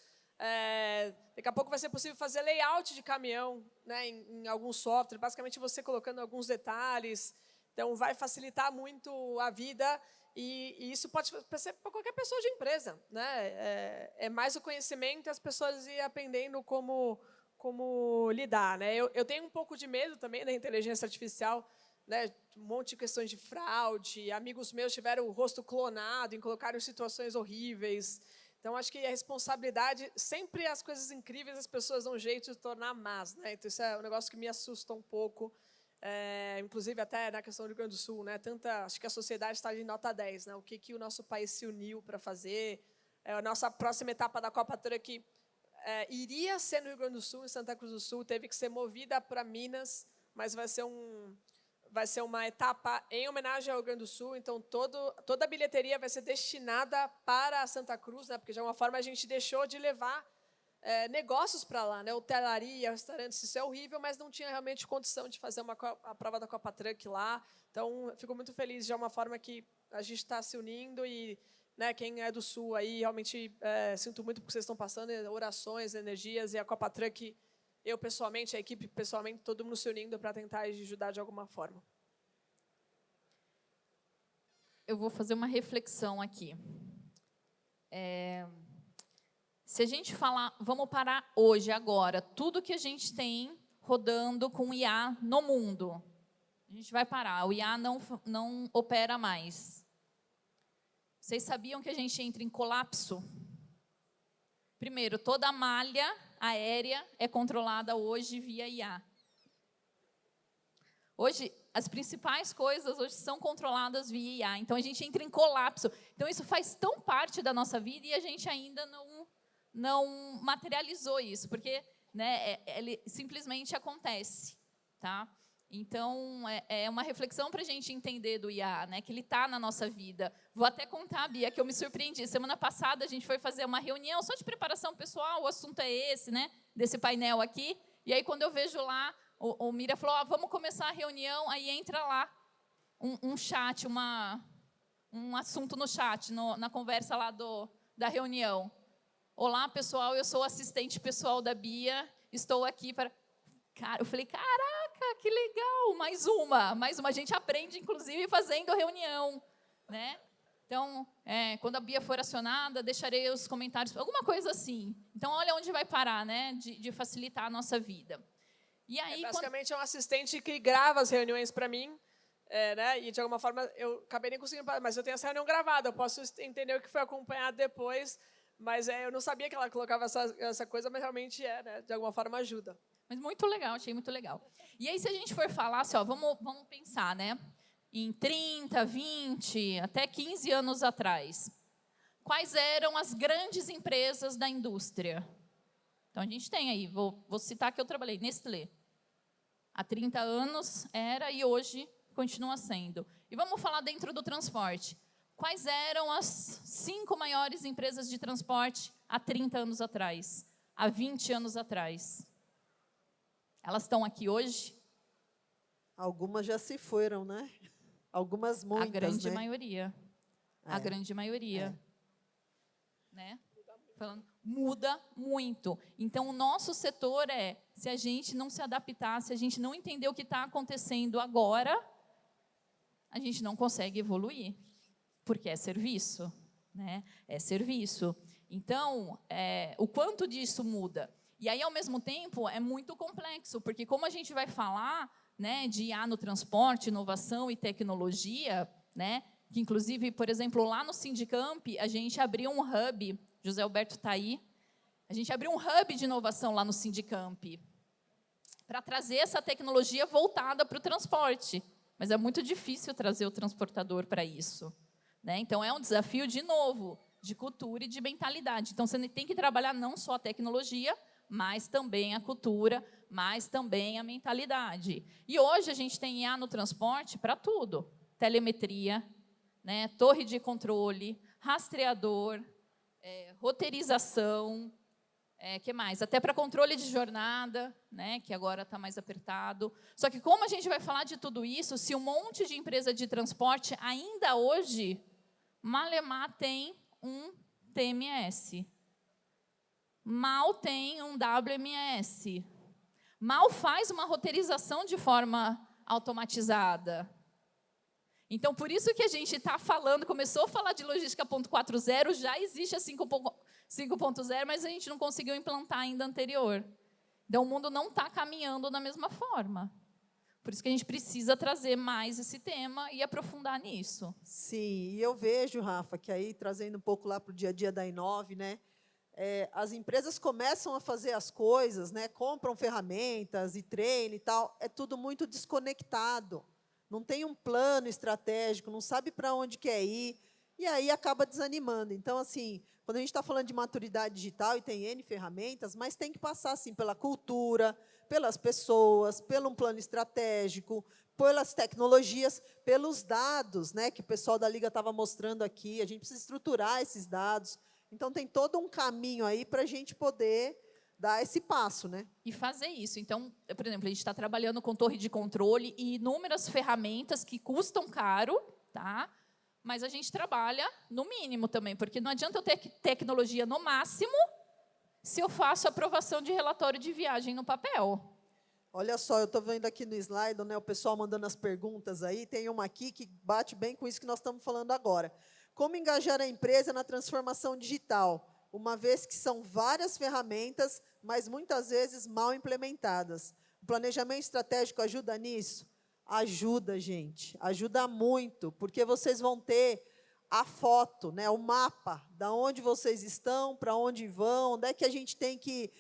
Daqui a pouco vai ser possível fazer layout de caminhão, né, em algum software, basicamente você colocando alguns detalhes. Então, vai facilitar muito a vida e isso pode ser para qualquer pessoa de empresa, né? É mais o conhecimento e as pessoas ir aprendendo como lidar, né? Eu tenho um pouco de medo também da inteligência artificial, né? Um monte de questões de fraude, amigos meus tiveram o rosto clonado, e colocaram em situações horríveis. Então, acho que a responsabilidade, sempre as coisas incríveis as pessoas dão um jeito de tornar más, né? Então, isso é um negócio que me assusta um pouco, inclusive até na questão do Rio Grande do Sul, né? Acho que a sociedade está de nota 10, né? O que o nosso país se uniu para fazer. A nossa próxima etapa da Copa Truck iria ser no Rio Grande do Sul, em Santa Cruz do Sul, teve que ser movida para Minas, mas vai ser uma etapa em homenagem ao Rio Grande do Sul, então toda a bilheteria vai ser destinada para Santa Cruz, né, porque de alguma forma a gente deixou de levar negócios para lá, né, hotelaria, restaurantes, isso é horrível, mas não tinha realmente condição de fazer a prova da Copa Truck lá, então fico muito feliz de uma forma que a gente está se unindo e, né, quem é do Sul aí, realmente sinto muito porque vocês estão passando, orações, energias, e a Copa Truck, eu pessoalmente, a equipe pessoalmente, todo mundo se unindo para tentar ajudar de alguma forma. Eu vou fazer uma reflexão aqui. Se a gente falar, vamos parar hoje, agora, tudo que a gente tem rodando com IA no mundo, a gente vai parar, o IA não opera mais. Vocês sabiam que a gente entra em colapso? Primeiro, toda a malha aérea é controlada hoje via IA. Hoje, as principais coisas hoje são controladas via IA. Então, a gente entra em colapso. Então, isso faz tão parte da nossa vida e a gente ainda não materializou isso, porque, né, ele simplesmente acontece. Tá? Então, é uma reflexão para a gente entender do IA, né, que ele está na nossa vida. Vou até contar, Bia, que eu me surpreendi. Semana passada, a gente foi fazer uma reunião só de preparação pessoal, o assunto é esse, né, desse painel aqui. E aí, quando eu vejo lá, o Mira falou, vamos começar a reunião, aí entra lá um chat, um assunto no chat, na conversa lá da reunião. Olá, pessoal, eu sou assistente pessoal da Bia, estou aqui para... Cara, eu falei, caraca, que legal, mais uma. A gente aprende, inclusive, fazendo reunião, né? Então, quando a Bia for acionada, deixarei os comentários, alguma coisa assim. Então, olha onde vai parar, né? De facilitar a nossa vida. E aí, basicamente, é um assistente que grava as reuniões para mim, né? E, de alguma forma, eu acabei nem conseguindo, mas eu tenho essa reunião gravada, eu posso entender o que foi acompanhado depois, mas eu não sabia que ela colocava essa coisa, mas realmente né? De alguma forma ajuda. Mas muito legal, achei muito legal. E aí, se a gente for falar, assim, vamos pensar, né? Em 30, 20, até 15 anos atrás, quais eram as grandes empresas da indústria? Então, a gente tem aí, vou citar que eu trabalhei, Nestlé. Há 30 anos era e hoje continua sendo. E vamos falar dentro do transporte. Quais eram as 5 maiores empresas de transporte há 30 anos atrás? Há 20 anos atrás? Elas estão aqui hoje? Algumas já se foram, né? Algumas muitas, a grande né? maioria. A grande maioria. Né? Falando, muda muito. Então, o nosso setor se a gente não se adaptar, se a gente não entender o que está acontecendo agora, a gente não consegue evoluir, porque é serviço. Né? É serviço. Então, o quanto disso muda? E aí, ao mesmo tempo, é muito complexo, porque como a gente vai falar, né, de IA no transporte, inovação e tecnologia, né, que inclusive, por exemplo, lá no Sindicamp, a gente abriu um hub, José Alberto está aí, a gente abriu um hub de inovação lá no Sindicamp, para trazer essa tecnologia voltada para o transporte. Mas é muito difícil trazer o transportador para isso. Né? Então, é um desafio, de novo, de cultura e de mentalidade. Então, você tem que trabalhar não só a tecnologia, mas também a cultura, mas também a mentalidade. E hoje a gente tem IA no transporte para tudo. Telemetria, né, torre de controle, rastreador, roteirização, que mais? Até para controle de jornada, né, que agora está mais apertado. Só que como a gente vai falar de tudo isso, se um monte de empresa de transporte ainda hoje, malemar tem um TMS, mal tem um WMS, mal faz uma roteirização de forma automatizada. Então, por isso que a gente está falando, começou a falar de logística 4.0, já existe a 5.0, mas a gente não conseguiu implantar ainda a anterior. Então, o mundo não está caminhando da mesma forma. Por isso que a gente precisa trazer mais esse tema e aprofundar nisso. Sim, e eu vejo, Rafa, que aí, trazendo um pouco lá para o dia a dia da Inove, né, as empresas começam a fazer as coisas, né, compram ferramentas e treino e tal, é tudo muito desconectado. Não tem um plano estratégico, não sabe para onde quer ir, e aí acaba desanimando. Então, assim, quando a gente está falando de maturidade digital, e tem N ferramentas, mas tem que passar, assim, pela cultura, pelas pessoas, pelo um plano estratégico, pelas tecnologias, pelos dados, né, que o pessoal da Liga estava mostrando aqui. A gente precisa estruturar esses dados. Então, tem todo um caminho aí para a gente poder dar esse passo, né? E fazer isso. Então, por exemplo, a gente está trabalhando com torre de controle e inúmeras ferramentas que custam caro, tá? Mas a gente trabalha no mínimo também, porque não adianta eu ter tecnologia no máximo se eu faço aprovação de relatório de viagem no papel. Olha só, eu estou vendo aqui no slide, né, o pessoal mandando as perguntas aí, tem uma aqui que bate bem com isso que nós estamos falando agora. Como engajar a empresa na transformação digital, uma vez que são várias ferramentas, mas muitas vezes mal implementadas? O planejamento estratégico ajuda nisso? Ajuda, gente, ajuda muito, porque vocês vão ter a foto, né, o mapa, da onde vocês estão, para onde vão, onde é que a gente tem que...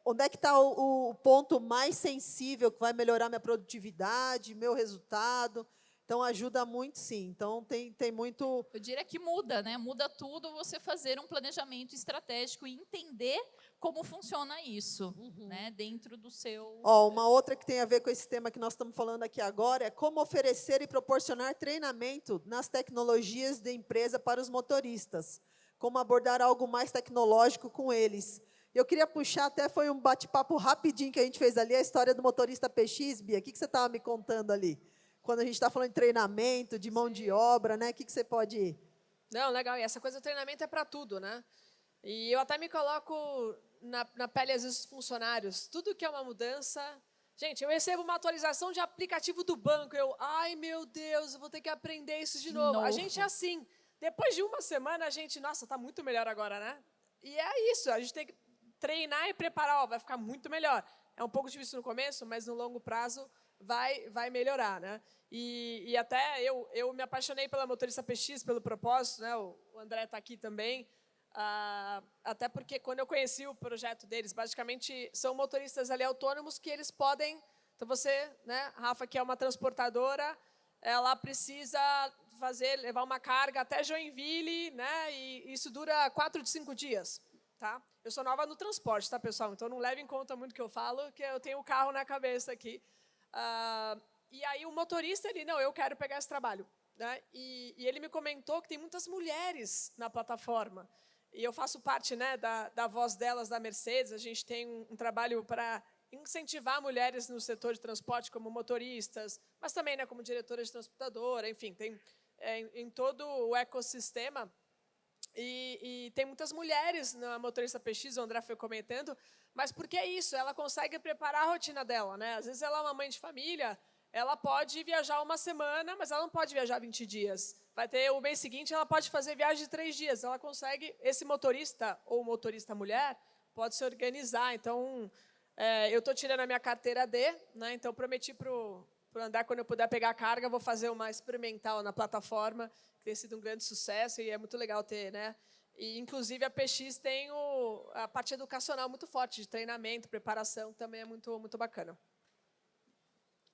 onde é que está o ponto mais sensível que vai melhorar minha produtividade, meu resultado. Então, ajuda muito, sim. Então, tem muito... Eu diria que muda, né? Muda tudo você fazer um planejamento estratégico e entender como funciona isso, né? Dentro do seu... Uma outra que tem a ver com esse tema que nós estamos falando aqui agora é como oferecer e proporcionar treinamento nas tecnologias de empresa para os motoristas. Como abordar algo mais tecnológico com eles. Eu queria puxar, até foi um bate-papo rapidinho que a gente fez ali, a história do motorista PX, Bia. O que você estava me contando ali? Quando a gente está falando de treinamento, de mão de obra, né? O que você pode... Não, legal. E essa coisa do treinamento é para tudo, né? E eu até me coloco na pele, às vezes, dos funcionários. Tudo que é uma mudança... Gente, eu recebo uma atualização de aplicativo do banco. Ai, meu Deus, eu vou ter que aprender isso de novo. A gente é assim. Depois de uma semana, a gente... Nossa, está muito melhor agora, né? E é isso. A gente tem que treinar e preparar. Vai ficar muito melhor. É um pouco difícil no começo, mas no longo prazo vai melhorar, né? E até eu me apaixonei pela motorista PX, pelo propósito, né? O André está aqui também, até porque quando eu conheci o projeto deles, basicamente são motoristas ali autônomos que eles podem... Então você, né, Rafa, que é uma transportadora, ela precisa levar uma carga até Joinville, né? E isso dura 4 de 5 dias, tá? Eu sou nova no transporte, tá, pessoal? Então não leve em conta muito o que eu falo, que eu tenho o carro na cabeça aqui. E aí o motorista, não, eu quero pegar esse trabalho, né? E ele me comentou que tem muitas mulheres na plataforma. E eu faço parte, né, da voz delas, da Mercedes. A gente tem um trabalho para incentivar mulheres no setor de transporte como motoristas, mas também, né, como diretoras de transportadora, enfim, tem em todo o ecossistema. E tem muitas mulheres na motorista PX, o André foi comentando, mas porque é isso, ela consegue preparar a rotina dela, né? Às vezes ela é uma mãe de família, ela pode viajar uma semana, mas ela não pode viajar 20 dias. Vai ter o mês seguinte, ela pode fazer viagem de 3 dias. Ela consegue, esse motorista ou motorista mulher, pode se organizar. Então, eu estou tirando a minha carteira D, né? Então prometi para o André, quando eu puder pegar a carga, vou fazer uma experimental na plataforma, que tem sido um grande sucesso e é muito legal ter, né? E, inclusive, a PX tem a parte educacional muito forte, de treinamento, preparação, também é muito, muito bacana.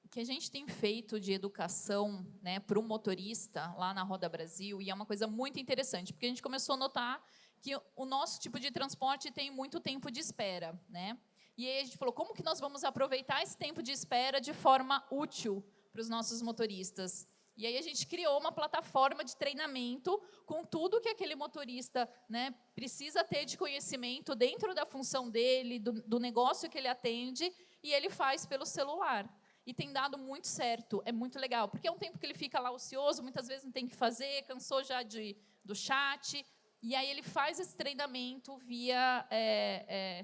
O que a gente tem feito de educação, né, para o motorista lá na Roda Brasil, e é uma coisa muito interessante, porque a gente começou a notar que o nosso tipo de transporte tem muito tempo de espera, né? E aí a gente falou, como que nós vamos aproveitar esse tempo de espera de forma útil para os nossos motoristas? E aí a gente criou uma plataforma de treinamento com tudo que aquele motorista, né, precisa ter de conhecimento dentro da função dele, do negócio que ele atende, e ele faz pelo celular. E tem dado muito certo, é muito legal, porque é um tempo que ele fica lá ocioso, muitas vezes não tem o que fazer, cansou já do chat, e aí ele faz esse treinamento via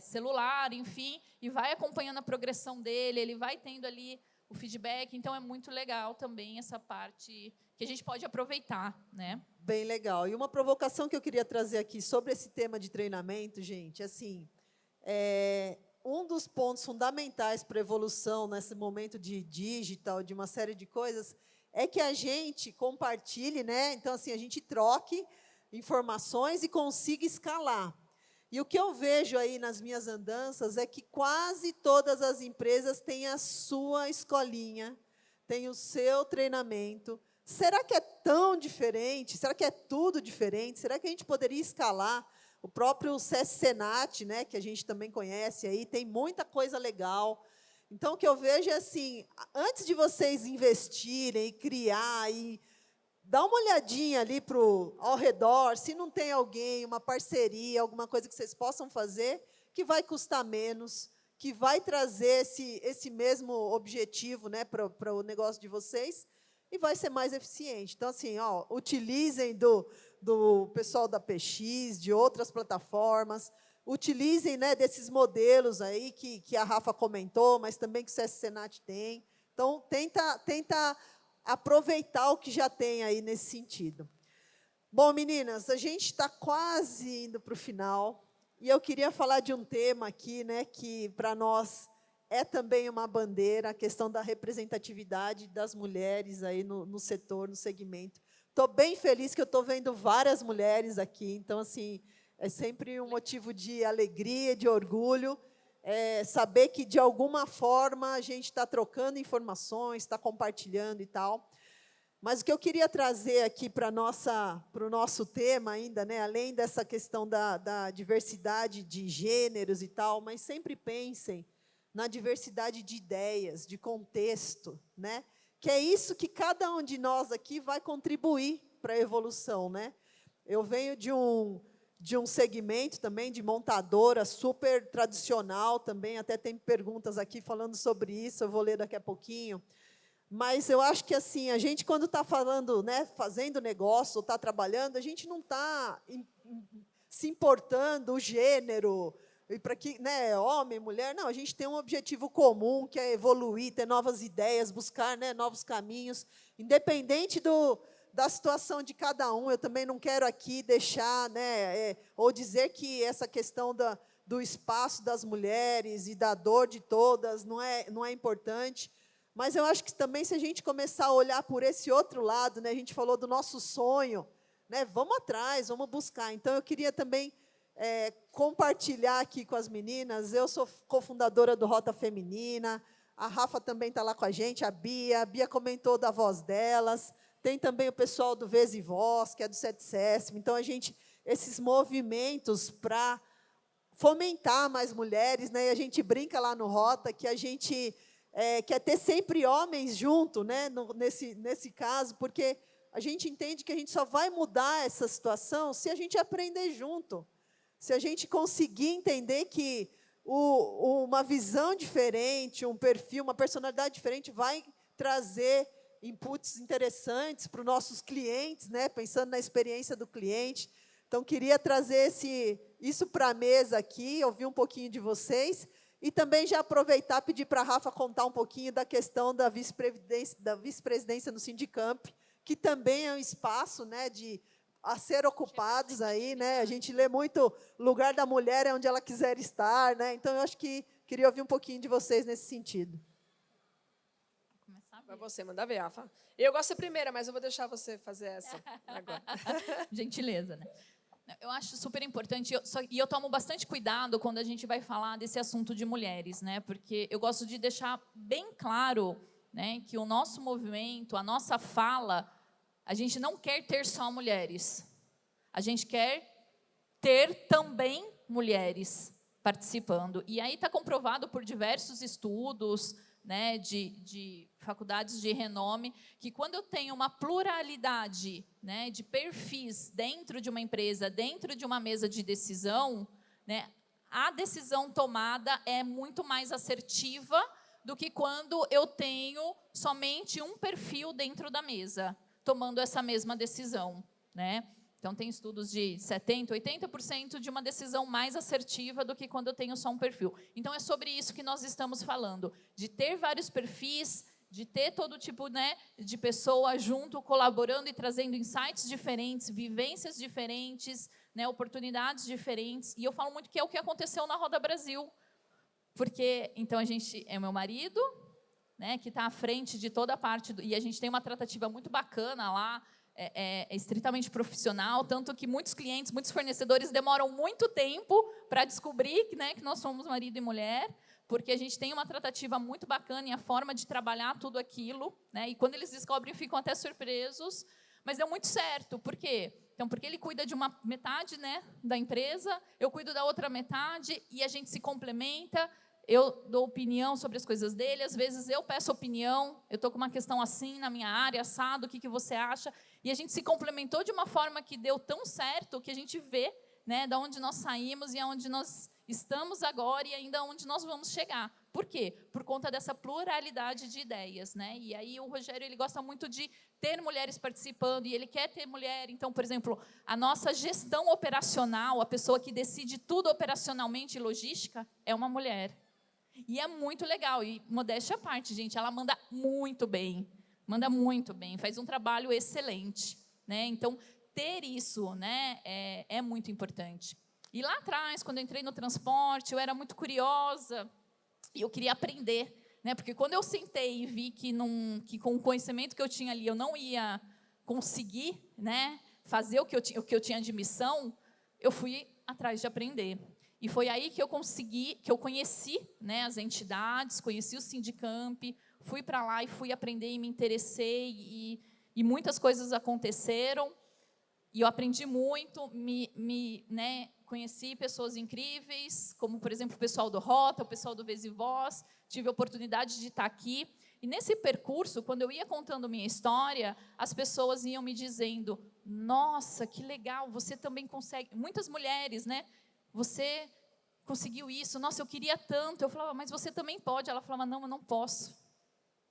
celular, enfim, e vai acompanhando a progressão dele, ele vai tendo ali o feedback, então é muito legal também essa parte que a gente pode aproveitar, né? Bem legal. E uma provocação que eu queria trazer aqui sobre esse tema de treinamento, gente, assim, um dos pontos fundamentais para a evolução nesse momento de digital, de uma série de coisas, é que a gente compartilhe, né? Então, assim, a gente troque informações e consiga escalar. E o que eu vejo aí nas minhas andanças é que quase todas as empresas têm a sua escolinha, têm o seu treinamento. Será que é tão diferente? Será que é tudo diferente? Será que a gente poderia escalar? O próprio SESC Senat, né, que a gente também conhece aí, tem muita coisa legal. Então, o que eu vejo é assim, antes de vocês investirem e criar e dá uma olhadinha ali ao redor, se não tem alguém, uma parceria, alguma coisa que vocês possam fazer, que vai custar menos, que vai trazer esse mesmo objetivo, né, para o negócio de vocês, e vai ser mais eficiente. Então, assim, ó, utilizem do pessoal da PX, de outras plataformas, utilizem, né, desses modelos aí que a Rafa comentou, mas também que o SESC Senat tem. Então, tenta aproveitar o que já tem aí nesse sentido. Bom, meninas, a gente está quase indo para o final, e eu queria falar de um tema aqui, né, que para nós é também uma bandeira, a questão da representatividade das mulheres aí no setor, no segmento. Estou bem feliz que eu estou vendo várias mulheres aqui, então, assim, é sempre um motivo de alegria, de orgulho, saber que, de alguma forma, a gente está trocando informações, está compartilhando e tal. Mas o que eu queria trazer aqui para o nosso tema ainda, né, além dessa questão da diversidade de gêneros e tal, mas sempre pensem na diversidade de ideias, de contexto, né, que é isso que cada um de nós aqui vai contribuir para a evolução, né? Eu venho de um segmento também de montadora super tradicional também, até tem perguntas aqui falando sobre isso, eu vou ler daqui a pouquinho. Mas eu acho que, assim, a gente, quando está falando, né, fazendo negócio, está trabalhando, a gente não está se importando o gênero, e para que, né, homem, mulher, não, a gente tem um objetivo comum, que é evoluir, ter novas ideias, buscar, né, novos caminhos, independente da situação de cada um. Eu também não quero aqui deixar, né, ou dizer que essa questão do espaço das mulheres e da dor de todas não é importante, mas eu acho que também, se a gente começar a olhar por esse outro lado, né, a gente falou do nosso sonho, né, vamos atrás, vamos buscar. Então, eu queria também compartilhar aqui com as meninas. Eu sou cofundadora do Rota Feminina, a Rafa também está lá com a gente, a Bia comentou da voz delas, tem também o pessoal do Vez e Voz, que é do SETCESP. Então, esses movimentos para fomentar mais mulheres, né, e a gente brinca lá no Rota que a gente quer ter sempre homens junto, né, nesse caso, porque a gente entende que a gente só vai mudar essa situação se a gente aprender junto, se a gente conseguir entender que uma visão diferente, um perfil, uma personalidade diferente vai trazer inputs interessantes para os nossos clientes, né, pensando na experiência do cliente. Então, queria trazer isso para a mesa aqui, ouvir um pouquinho de vocês, e também já aproveitar e pedir para a Rafa contar um pouquinho da questão da vice-presidência no Sindicamp, que também é um espaço, né, a ser ocupados aí, né? A gente lê muito lugar da mulher é onde ela quiser estar, né? Então, eu acho que queria ouvir um pouquinho de vocês nesse sentido. Vai você, manda ver, Rafa. Eu gosto de ser primeira, mas eu vou deixar você fazer essa agora. Gentileza, né? Eu acho super importante, e eu tomo bastante cuidado quando a gente vai falar desse assunto de mulheres, né? Porque eu gosto de deixar bem claro, né, que o nosso movimento, a nossa fala, a gente não quer ter só mulheres. A gente quer ter também mulheres participando. E aí está comprovado por diversos estudos, né, de faculdades de renome, que quando eu tenho uma pluralidade, né, de perfis dentro de uma empresa, dentro de uma mesa de decisão, né, a decisão tomada é muito mais assertiva do que quando eu tenho somente um perfil dentro da mesa, tomando essa mesma decisão, né? Então, tem estudos de 70%, 80% de uma decisão mais assertiva do que quando eu tenho só um perfil. Então, é sobre isso que nós estamos falando, de ter vários perfis, de ter todo tipo, né, de pessoa junto, colaborando e trazendo insights diferentes, vivências diferentes, né, oportunidades diferentes. E eu falo muito que é o que aconteceu na Roda Brasil. Porque, então, a gente é meu marido, né, que está à frente de toda a parte, e a gente tem uma tratativa muito bacana lá, é estritamente profissional, tanto que muitos clientes, muitos fornecedores demoram muito tempo para descobrir, né, que nós somos marido e mulher, porque a gente tem uma tratativa muito bacana e a forma de trabalhar tudo aquilo, né, e quando eles descobrem, ficam até surpresos, mas deu muito certo. Por quê? Então, porque ele cuida de uma metade, né, da empresa, eu cuido da outra metade, e a gente se complementa. Eu dou opinião sobre as coisas dele, às vezes eu peço opinião, eu estou com uma questão assim na minha área, assado, o que você acha? E a gente se complementou de uma forma que deu tão certo que a gente vê, né, de onde nós saímos e aonde nós estamos agora e ainda onde nós vamos chegar. Por quê? Por conta dessa pluralidade de ideias, né? E aí o Rogério, ele gosta muito de ter mulheres participando e ele quer ter mulher. Então, por exemplo, a nossa gestão operacional, a pessoa que decide tudo operacionalmente e logística, é uma mulher. E é muito legal, e modéstia à parte, gente, ela manda muito bem, faz um trabalho excelente, né? Então, ter isso, né, é muito importante. E lá atrás, quando eu entrei no transporte, eu era muito curiosa, e eu queria aprender, né? Porque quando eu sentei e vi que com o conhecimento que eu tinha ali, eu não ia conseguir, né, fazer o que eu tinha de missão, eu fui atrás de aprender. E foi aí que eu conheci, né, as entidades, conheci o Sindicamp, fui para lá e fui aprender e me interessei, e muitas coisas aconteceram, e eu aprendi muito, né, conheci pessoas incríveis, como, por exemplo, o pessoal do Rota, o pessoal do Vez e Voz, tive a oportunidade de estar aqui, e nesse percurso, quando eu ia contando minha história, as pessoas iam me dizendo, nossa, que legal, você também consegue, muitas mulheres, né, você conseguiu isso, nossa, eu queria tanto. Eu falava, mas você também pode. Ela falava, não, eu não posso.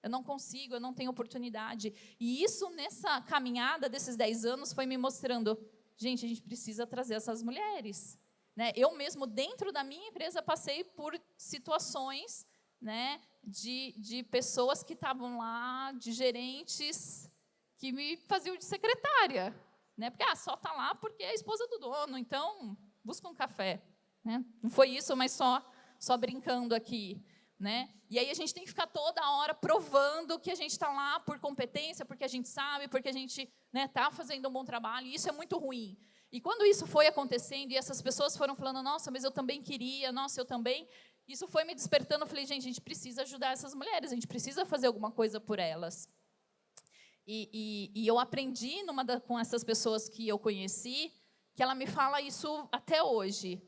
Eu não consigo, eu não tenho oportunidade. E isso, nessa caminhada desses 10 anos, foi me mostrando, gente, a gente precisa trazer essas mulheres. Né? Eu mesmo, dentro da minha empresa, passei por situações, né, de pessoas que estavam lá, de gerentes, que me faziam de secretária. Né? Porque só está lá porque é a esposa do dono, então busca um café. Né? Não foi isso, mas só brincando aqui. Né? E aí a gente tem que ficar toda hora provando que a gente está lá por competência, porque a gente sabe, porque a gente está fazendo um bom trabalho, e isso é muito ruim. E quando isso foi acontecendo, e essas pessoas foram falando, nossa, mas eu também queria, nossa, eu também, isso foi me despertando, eu falei, gente, a gente precisa ajudar essas mulheres, a gente precisa fazer alguma coisa por elas. E eu aprendi com essas pessoas que eu conheci, que ela me fala isso até hoje.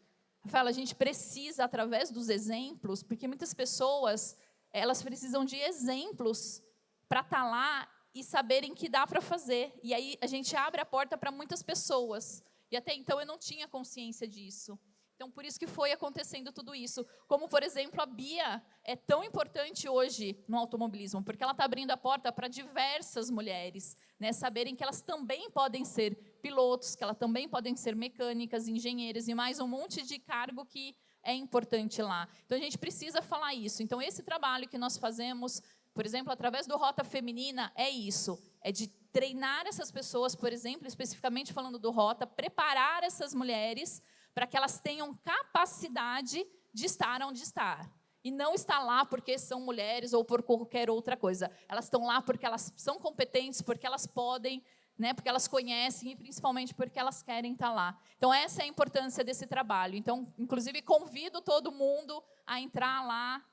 Ela fala, a gente precisa, através dos exemplos, porque muitas pessoas, elas precisam de exemplos para estar lá e saberem que dá para fazer. E aí a gente abre a porta para muitas pessoas. E até então eu não tinha consciência disso. Então, por isso que foi acontecendo tudo isso. Como, por exemplo, a Bia é tão importante hoje no automobilismo, porque ela está abrindo a porta para diversas mulheres, né, saberem que elas também podem ser pilotos, que elas também podem ser mecânicas, engenheiras e mais um monte de cargo que é importante lá. Então, a gente precisa falar isso. Então, esse trabalho que nós fazemos, por exemplo, através do Rota Feminina, é isso. É de treinar essas pessoas, por exemplo, especificamente falando do Rota, preparar essas mulheres para que elas tenham capacidade de estar onde estar. E não estar lá porque são mulheres ou por qualquer outra coisa. Elas estão lá porque elas são competentes, porque elas podem, né, porque elas conhecem e principalmente porque elas querem estar lá. Então, essa é a importância desse trabalho. Então, inclusive, convido todo mundo a entrar lá,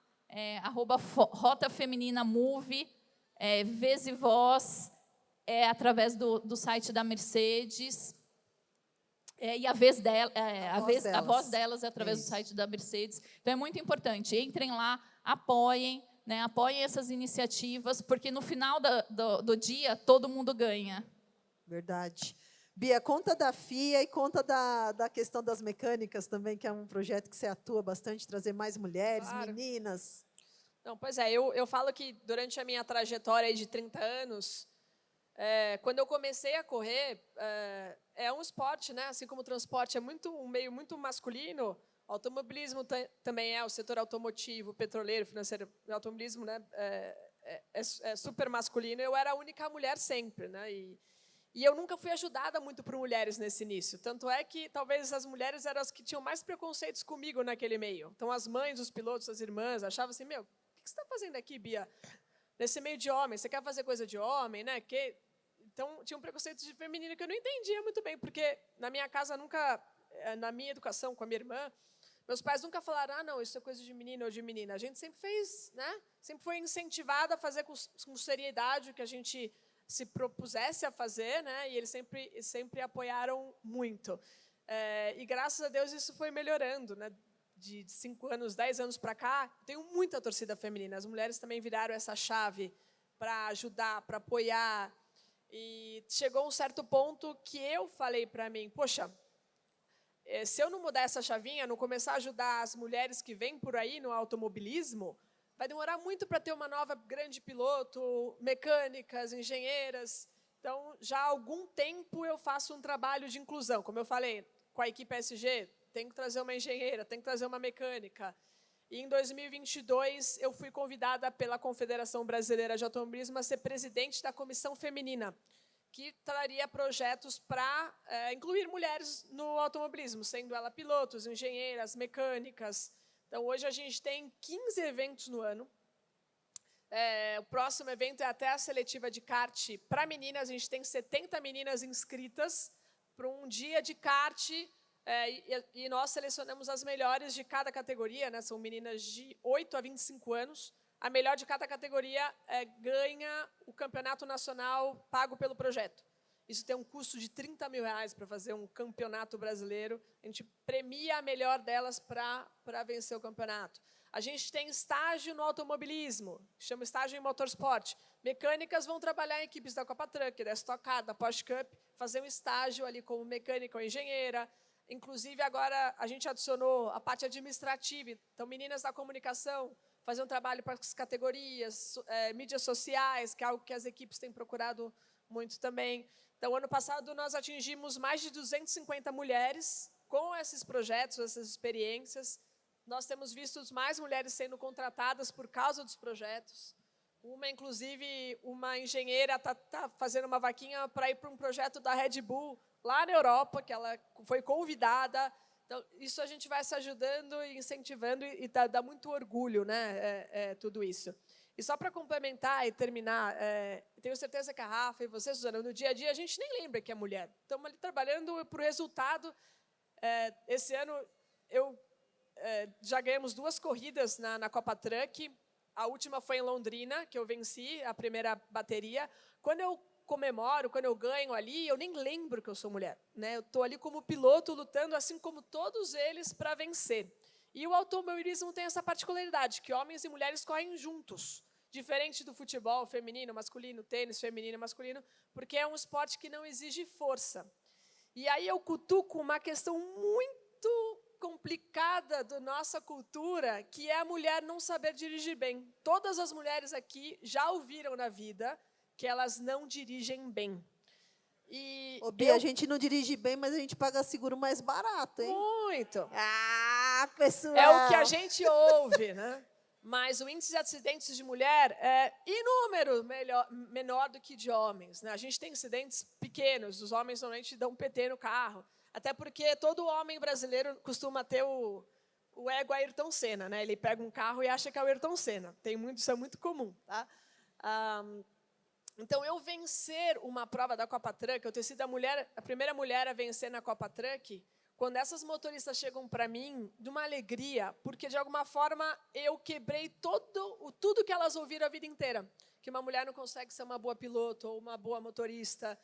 @Rota Feminina Move, Vez e Voz, através do site da Mercedes. E a voz delas é através do site da Mercedes. Então, é muito importante. Entrem lá, apoiem, né? Apoiem essas iniciativas, porque no final do dia, todo mundo ganha. Verdade. Bia, conta da FIA e conta da questão das mecânicas também, que é um projeto que você atua bastante, trazer mais mulheres, Claro. meninas. Não, pois é, eu falo que durante a minha trajetória aí de 30 anos, quando eu comecei a correr, é um esporte, né? Assim como o transporte é um meio muito masculino, automobilismo também é, o setor automotivo, petroleiro, financeiro, o automobilismo, né? É super masculino. Eu era a única mulher sempre, né? E eu nunca fui ajudada muito por mulheres nesse início. Tanto é que talvez as mulheres eram as que tinham mais preconceitos comigo naquele meio. Então, as mães, os pilotos, as irmãs, achavam assim, meu, o que você está fazendo aqui, Bia? Nesse meio de homem, você quer fazer coisa de homem, né? Então, tinha um preconceito de feminino que eu não entendia muito bem, porque na minha casa nunca, na minha educação com a minha irmã, meus pais nunca falaram, ah, não, isso é coisa de menino ou de menina. A gente sempre fez, né? Sempre foi incentivada a fazer com seriedade o que a gente se propusesse a fazer, né? E eles sempre apoiaram muito. E graças a Deus isso foi melhorando, né? De 5 anos, 10 anos para cá, tenho muita torcida feminina. As mulheres também viraram essa chave para ajudar, para apoiar. E chegou um certo ponto que eu falei para mim, poxa, se eu não mudar essa chavinha, não começar a ajudar as mulheres que vêm por aí no automobilismo, vai demorar muito para ter uma nova grande piloto, mecânicas, engenheiras. Então, já há algum tempo eu faço um trabalho de inclusão. Como eu falei, com a equipe SG, tem que trazer uma engenheira, tem que trazer uma mecânica. E em 2022, eu fui convidada pela Confederação Brasileira de Automobilismo a ser presidente da Comissão Feminina, que traria projetos para incluir mulheres no automobilismo, sendo ela pilotos, engenheiras, mecânicas. Então, hoje a gente tem 15 eventos no ano. O próximo evento é até a seletiva de kart para meninas. A gente tem 70 meninas inscritas para um dia de kart. E nós selecionamos as melhores de cada categoria, né? São meninas de 8 a 25 anos. A melhor de cada categoria ganha o campeonato nacional pago pelo projeto. Isso tem um custo de R$30 mil para fazer um campeonato brasileiro. A gente premia a melhor delas para vencer o campeonato. A gente tem estágio no automobilismo, chama estágio em motorsport. Mecânicas vão trabalhar em equipes da Copa Truck, da Stock Car, da Porsche Cup, fazer um estágio ali como mecânica ou engenheira. Inclusive, agora, a gente adicionou a parte administrativa. Então, meninas da comunicação fazer um trabalho para as categorias, mídias sociais, que é algo que as equipes têm procurado muito também. Então, ano passado, nós atingimos mais de 250 mulheres com esses projetos, essas experiências. Nós temos visto mais mulheres sendo contratadas por causa dos projetos. Inclusive, uma engenheira está fazendo uma vaquinha para ir para um projeto da Red Bull, lá na Europa, que ela foi convidada. Então, isso a gente vai se ajudando e incentivando e dá muito orgulho, né, tudo isso. E só para complementar e terminar, tenho certeza que a Rafa e você, Suzana, no dia a dia, a gente nem lembra que é mulher. Estamos ali trabalhando para o resultado. Esse ano, já ganhamos 2 corridas na Copa Truck. A última foi em Londrina, que eu venci a primeira bateria. Quando eu comemoro, quando eu ganho ali, eu nem lembro que eu sou mulher, né? Eu estou ali como piloto, lutando, assim como todos eles, para vencer. E o automobilismo tem essa particularidade, que homens e mulheres correm juntos, diferente do futebol feminino, masculino, tênis feminino, masculino, porque é um esporte que não exige força. E aí eu cutuco uma questão muito complicada da nossa cultura, que é a mulher não saber dirigir bem. Todas as mulheres aqui já ouviram na vida que elas não dirigem bem. Ô, Bia, a gente não dirige bem, mas a gente paga seguro mais barato, hein? Muito. Ah, pessoal! É o que a gente ouve, né? Mas o índice de acidentes de mulher é inúmero menor do que de homens, né? A gente tem incidentes pequenos, os homens normalmente dão um PT no carro, até porque todo homem brasileiro costuma ter o ego Ayrton Senna, né? Ele pega um carro e acha que é o Ayrton Senna. Isso é muito comum, tá? Então, eu vencer uma prova da Copa Truck, eu ter sido a primeira mulher a vencer na Copa Truck, quando essas motoristas chegam para mim, de uma alegria, porque, de alguma forma, eu quebrei tudo que elas ouviram a vida inteira, que uma mulher não consegue ser uma boa piloto ou uma boa motorista.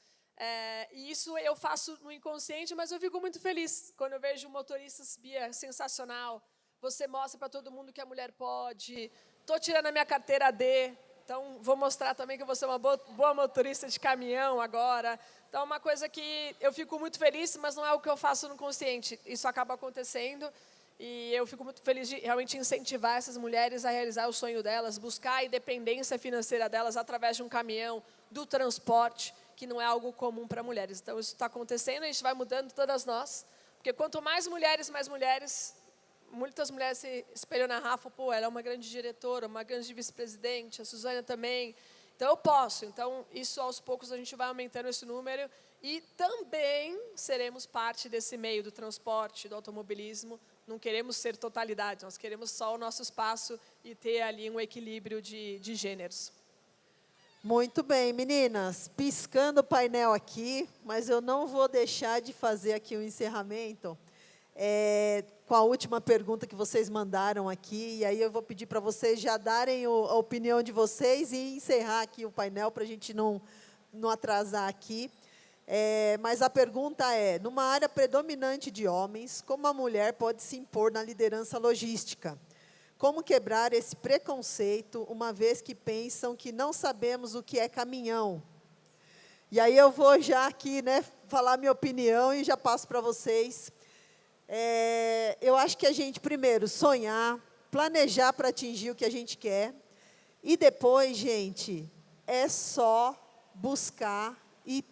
E isso eu faço no inconsciente, mas eu fico muito feliz quando eu vejo motoristas, Bia, sensacional. Você mostra para todo mundo que a mulher pode. estou tirando a minha carteira D, então vou mostrar também que eu vou ser uma boa motorista de caminhão agora. Então, é uma coisa que eu fico muito feliz, mas não é o que eu faço no consciente. Isso acaba acontecendo e eu fico muito feliz de realmente incentivar essas mulheres a realizar o sonho delas, buscar a independência financeira delas através de um caminhão, do transporte, que não é algo comum para mulheres. Então, isso está acontecendo, a gente vai mudando todas nós, porque quanto mais mulheres, muitas mulheres se espelham na Rafa, pô, ela é uma grande diretora, uma grande vice-presidente, a Suzana também. Então, eu posso. Então, isso, aos poucos, a gente vai aumentando esse número e também seremos parte desse meio do transporte, do automobilismo. Não queremos ser totalidade, nós queremos só o nosso espaço e ter ali um equilíbrio de gêneros. Muito bem, meninas. Piscando o painel aqui, mas eu não vou deixar de fazer aqui o encerramento com a última pergunta que vocês mandaram aqui, e aí eu vou pedir para vocês já darem a opinião de vocês e encerrar aqui o painel para a gente não atrasar aqui. Mas a pergunta é, numa área predominante de homens, como a mulher pode se impor na liderança logística? Como quebrar esse preconceito, uma vez que pensam que não sabemos o que é caminhão? E aí eu vou já aqui, né, falar minha opinião e já passo para vocês. Eu acho que a gente, primeiro, sonhar, planejar para atingir o que a gente quer, e depois, gente, é só buscar e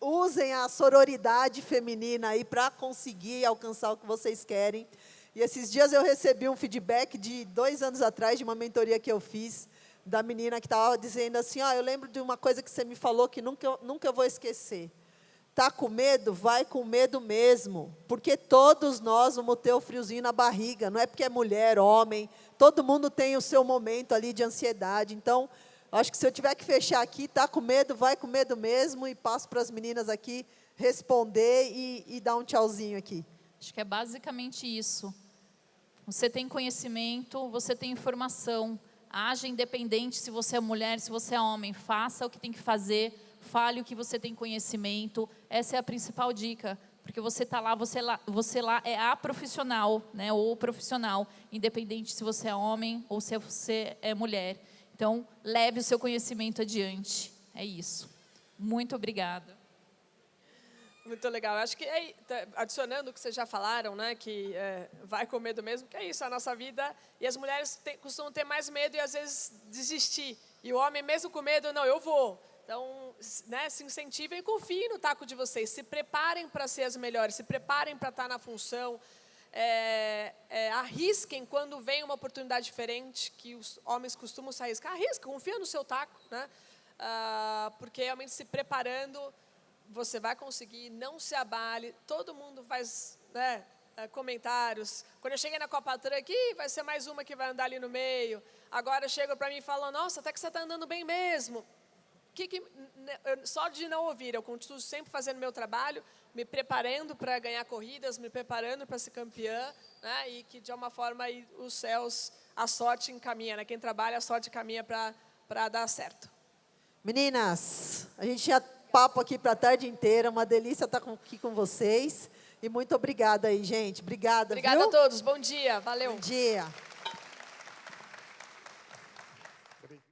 usem a sororidade feminina aí para conseguir alcançar o que vocês querem. E esses dias eu recebi um feedback de 2 anos atrás, de uma mentoria que eu fiz, da menina que estava dizendo assim, eu lembro de uma coisa que você me falou que nunca eu vou esquecer. Está com medo? Vai com medo mesmo, porque todos nós vamos ter o friozinho na barriga, não é porque é mulher, homem, todo mundo tem o seu momento ali de ansiedade. Então, acho que se eu tiver que fechar aqui, está com medo, vai com medo mesmo, e passo para as meninas aqui responder e dar um tchauzinho aqui. Acho que é basicamente isso. Você tem conhecimento, você tem informação, haja independente se você é mulher, se você é homem, faça o que tem que fazer, fale o que você tem conhecimento, essa é a principal dica, porque você está lá, você lá é a profissional, né, ou o profissional, independente se você é homem ou se você é mulher. Então, leve o seu conhecimento adiante, é isso. Muito obrigada. Muito legal. Acho que, adicionando o que vocês já falaram, né, que vai com medo mesmo, que é isso, a nossa vida, e as mulheres costumam ter mais medo e, às vezes, desistir. E o homem, mesmo com medo, não, eu vou. Então, né, se incentivem e confiem no taco de vocês. Se preparem para ser as melhores, se preparem para estar na função. Arrisquem quando vem uma oportunidade diferente, que os homens costumam se arriscar. Arrisca, confia no seu taco, né? Porque realmente se preparando, você vai conseguir, não se abale. Todo mundo faz, né, comentários. Quando eu cheguei na Copa Truck, vai ser mais uma que vai andar ali no meio. Agora chegam para mim e falam, nossa, até que você está andando bem mesmo. Só de não ouvir, eu continuo sempre fazendo meu trabalho, me preparando para ganhar corridas, me preparando para ser campeã, né, e que, de uma forma, aí, os céus, a sorte encaminha, né? Quem trabalha, a sorte caminha para dar certo. Meninas, a gente tinha papo aqui para a tarde inteira, uma delícia estar aqui com vocês, e muito obrigada aí, gente. Obrigada, Obrigada viu? a todos, bom dia, valeu. Bom dia.